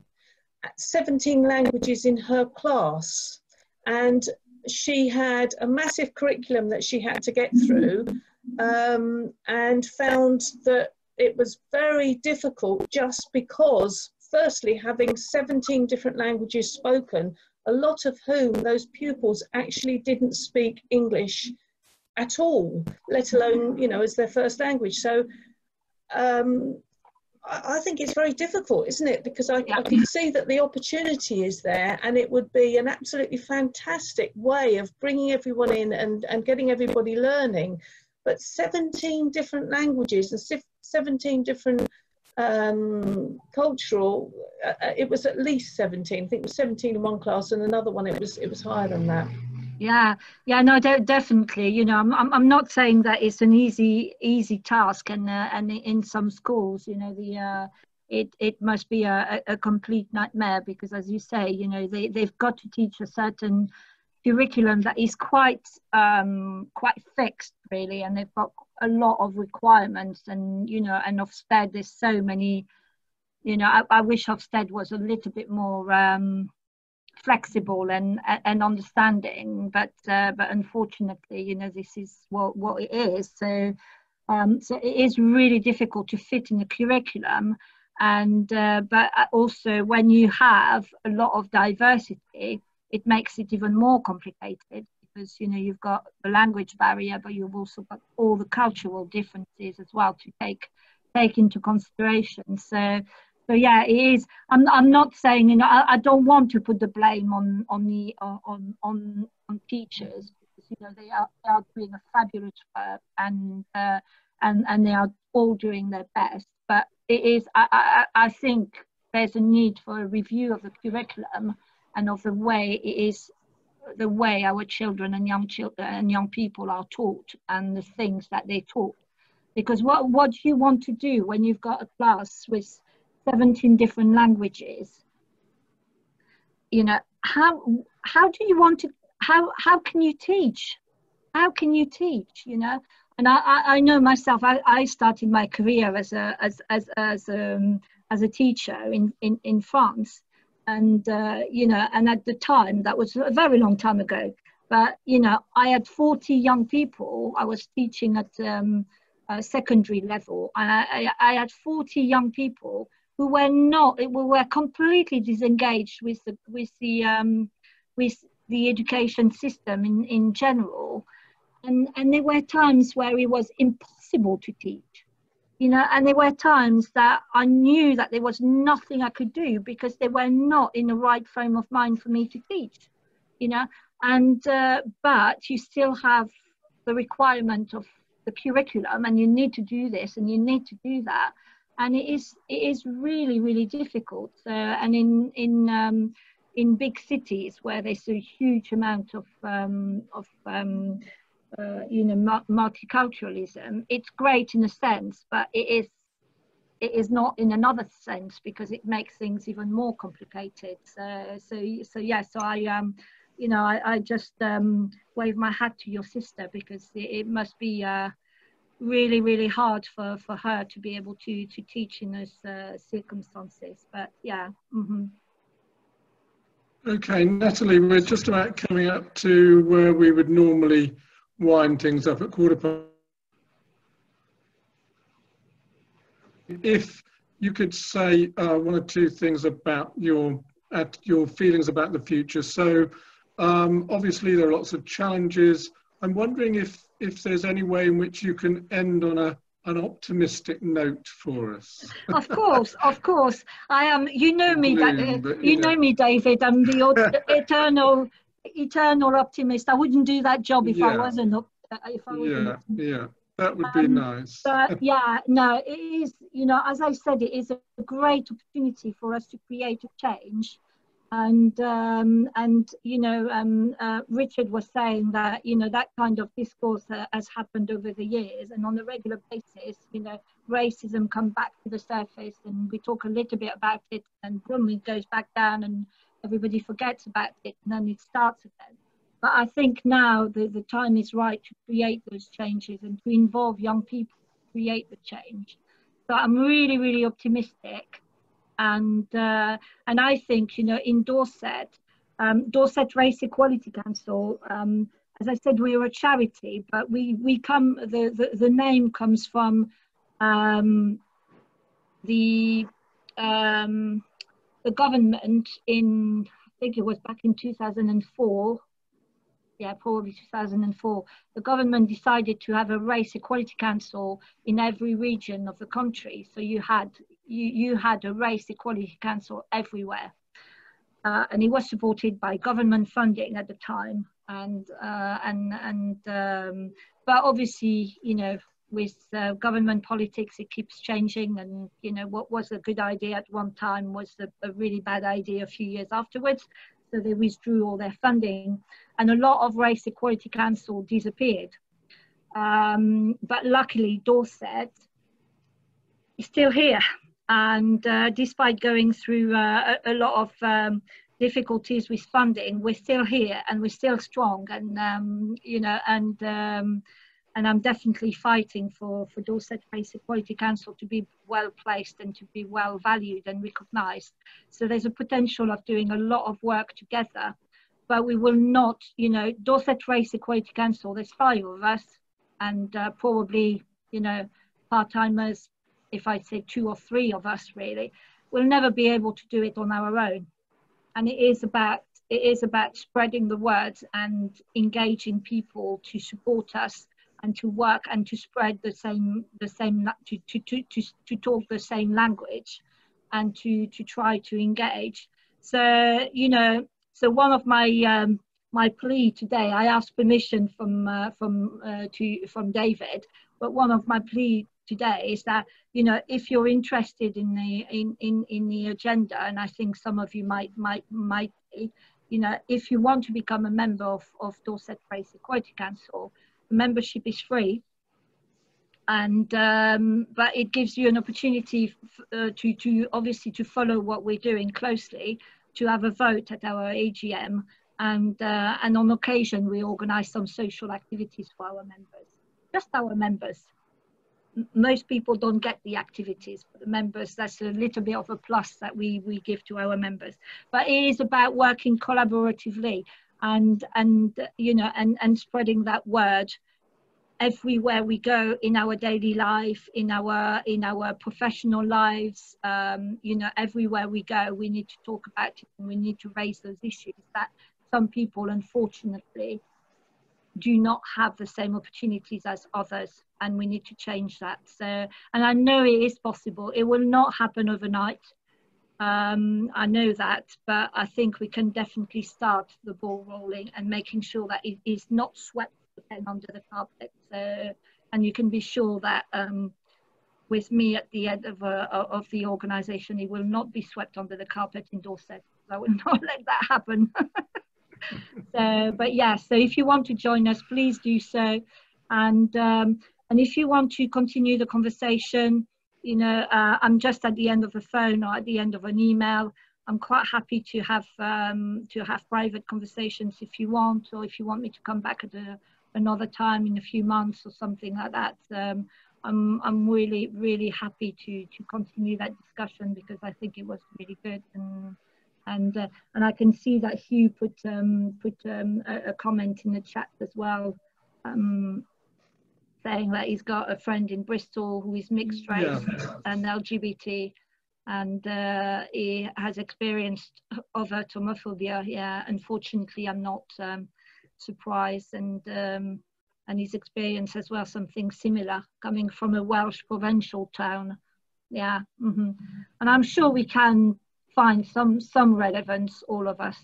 17 languages in her class. And she had a massive curriculum that she had to get through, and found that it was very difficult just because, firstly, having 17 different languages spoken, a lot of whom those pupils actually didn't speak English at all, let alone, you know, as their first language. So I think it's very difficult, isn't it? Because I can see that the opportunity is there, and it would be an absolutely fantastic way of bringing everyone in and getting everybody learning. But 17 different languages and 17 different cultural, it was at least 17. I think it was 17 in one class, and another one it was higher than that. Yeah, no, definitely. You know, I'm not saying that it's an easy task, and in some schools, you know, it must be a complete nightmare, because, as you say, you know, they've got to teach a certain curriculum that is quite fixed, really, and they've got a lot of requirements, and, you know, and Ofsted, there's so many, you know, I wish Ofsted was a little bit more flexible and understanding, but unfortunately, you know, this is what it is. So so it is really difficult to fit in the curriculum, and but also when you have a lot of diversity, it makes it even more complicated, because, you know, you've got the language barrier, but you've also got all the cultural differences as well to take into consideration. So yeah, it is. I'm not saying, you know, I don't want to put the blame on teachers, because, you know, they are doing a fabulous work, and they are all doing their best, but it is, I think there's a need for a review of the curriculum and of the way our children and young people are taught, and the things that they're taught. Because what do you want to do when you've got a class with 17 different languages? You know, how do you want to, how can you teach? How can you teach, you know? And I know myself, I started my career as a teacher in France. And, you know, and at the time, that was a very long time ago, but, you know, I had 40 young people. I was teaching at secondary level, and I had 40 young people who were completely disengaged with the education system in general. And there were times where it was impossible to teach, you know, and there were times that I knew that there was nothing I could do because they were not in the right frame of mind for me to teach, you know, and but you still have the requirement of the curriculum, and you need to do this and you need to do that, and it is really, really difficult. And in big cities where there's a huge amount of you know, multiculturalism, it's great in a sense, but it is not in another sense, because it makes things even more complicated. So I you know, I just wave my hat to your sister, because it must be really, really hard for her to be able to teach in those circumstances. But yeah. Okay, Natalie, we're just about coming up to where we would normally wind things up at 15:15. If you could say one or two things about your feelings about the future. So obviously there are lots of challenges. I'm wondering if there's any way in which you can end on an optimistic note for us. Of course. I am. You know me, you know me, David. I'm the eternal optimist. I wouldn't do that job if I wasn't. Yeah, that would be nice. But yeah, no, it is. You know, as I said, it is a great opportunity for us to create a change. And you know, Richard was saying that, you know, that kind of discourse has happened over the years, and on a regular basis, you know, racism comes back to the surface, and we talk a little bit about it, and boom, it goes back down, and everybody forgets about it, and then it starts again. But I think now the time is right to create those changes and to involve young people to create the change. So I'm really, really optimistic. And I think, you know, in Dorset, Dorset Race Equality Council, as I said, we are a charity, but we come, the name comes from the government in, I think it was back in 2004. Yeah, probably 2004, the government decided to have a race equality council in every region of the country. So you had a race equality council everywhere, and it was supported by government funding at the time. But obviously, you know, with government politics, it keeps changing, and you know, what was a good idea at one time was a really bad idea a few years afterwards. So they withdrew all their funding, and a lot of race equality council disappeared. But luckily, Dorset is still here, and despite going through a lot of difficulties with funding, we're still here, and we're still strong. And you know, and I'm definitely fighting for Dorset Race Equality Council to be well placed and to be well valued and recognised. So there's a potential of doing a lot of work together, but we will not, you know, Dorset Race Equality Council, there's 5 of us, and probably, you know, part-timers, if I say 2 or 3 of us really, we'll never be able to do it on our own. And it is about spreading the word and engaging people to support us, and to work and to spread to talk the same language, and to try to engage. So, you know, so one of my my plea today, I asked permission from David, but one of my plea today is that, you know, if you're interested in the agenda, and I think some of you might be, you know, if you want to become a member of Dorset Race Equality Council, membership is free. And but it gives you an opportunity to obviously to follow what we're doing closely, to have a vote at our AGM, and on occasion we organise some social activities for our members, just our members. Most people don't get the activities, but the members, that's a little bit of a plus that we give to our members. But it is about working collaboratively and you know, and spreading that word everywhere we go in our daily life, in our professional lives. You know, everywhere we go, we need to talk about it, and we need to raise those issues that some people, unfortunately, do not have the same opportunities as others, and we need to change that. So, and I know it is possible. It will not happen overnight. I know that, but I think we can definitely start the ball rolling and making sure that it is not swept under the carpet. So, and you can be sure that with me at the end of the organisation, it will not be swept under the carpet in Dorset. I will not let that happen. So, but yeah, so if you want to join us, please do so. And if you want to continue the conversation, you know, I'm just at the end of the phone or at the end of an email. I'm quite happy to have private conversations if you want, or if you want me to come back at another time in a few months or something like that. I'm really happy to continue that discussion, because I think it was really good. And I can see that Hugh put a comment in the chat as well, saying that he's got a friend in Bristol who is mixed race and LGBT, and he has experienced overt homophobia. Yeah, unfortunately, I'm not surprised, and he's experienced as well something similar, coming from a Welsh provincial town. Yeah, and I'm sure we can find some relevance, all of us,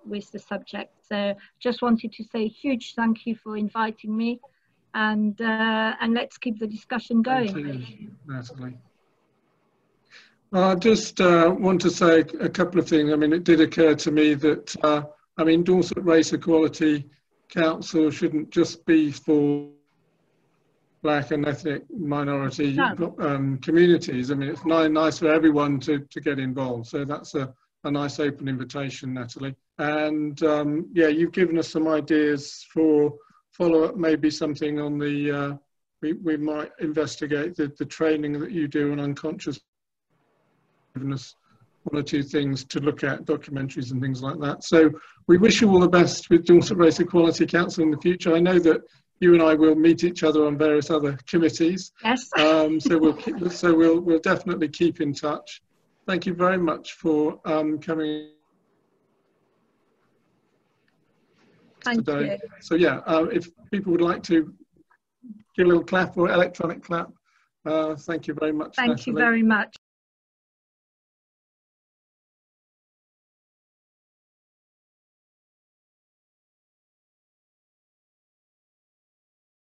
with the subject. So just wanted to say a huge thank you for inviting me, and let's keep the discussion going. Thank you, Nathalie. I just want to say a couple of things. I mean, it did occur to me that I mean, Dorset Race Equality Council shouldn't just be for Black and ethnic minority communities. I mean, it's nice for everyone to get involved. So that's a nice open invitation, Nathalie. And yeah, you've given us some ideas for follow-up, maybe something on the, we might investigate the training that you do on unconscious. Given us one or two things to look at, documentaries and things like that. So we wish you all the best with Dorset Race Equality Council in the future. I know that you and I will meet each other on various other committees. Yes. So we'll definitely keep in touch. Thank you very much for coming today. You. So yeah, if people would like to give a little clap or electronic clap, thank you very much. Thank you very much.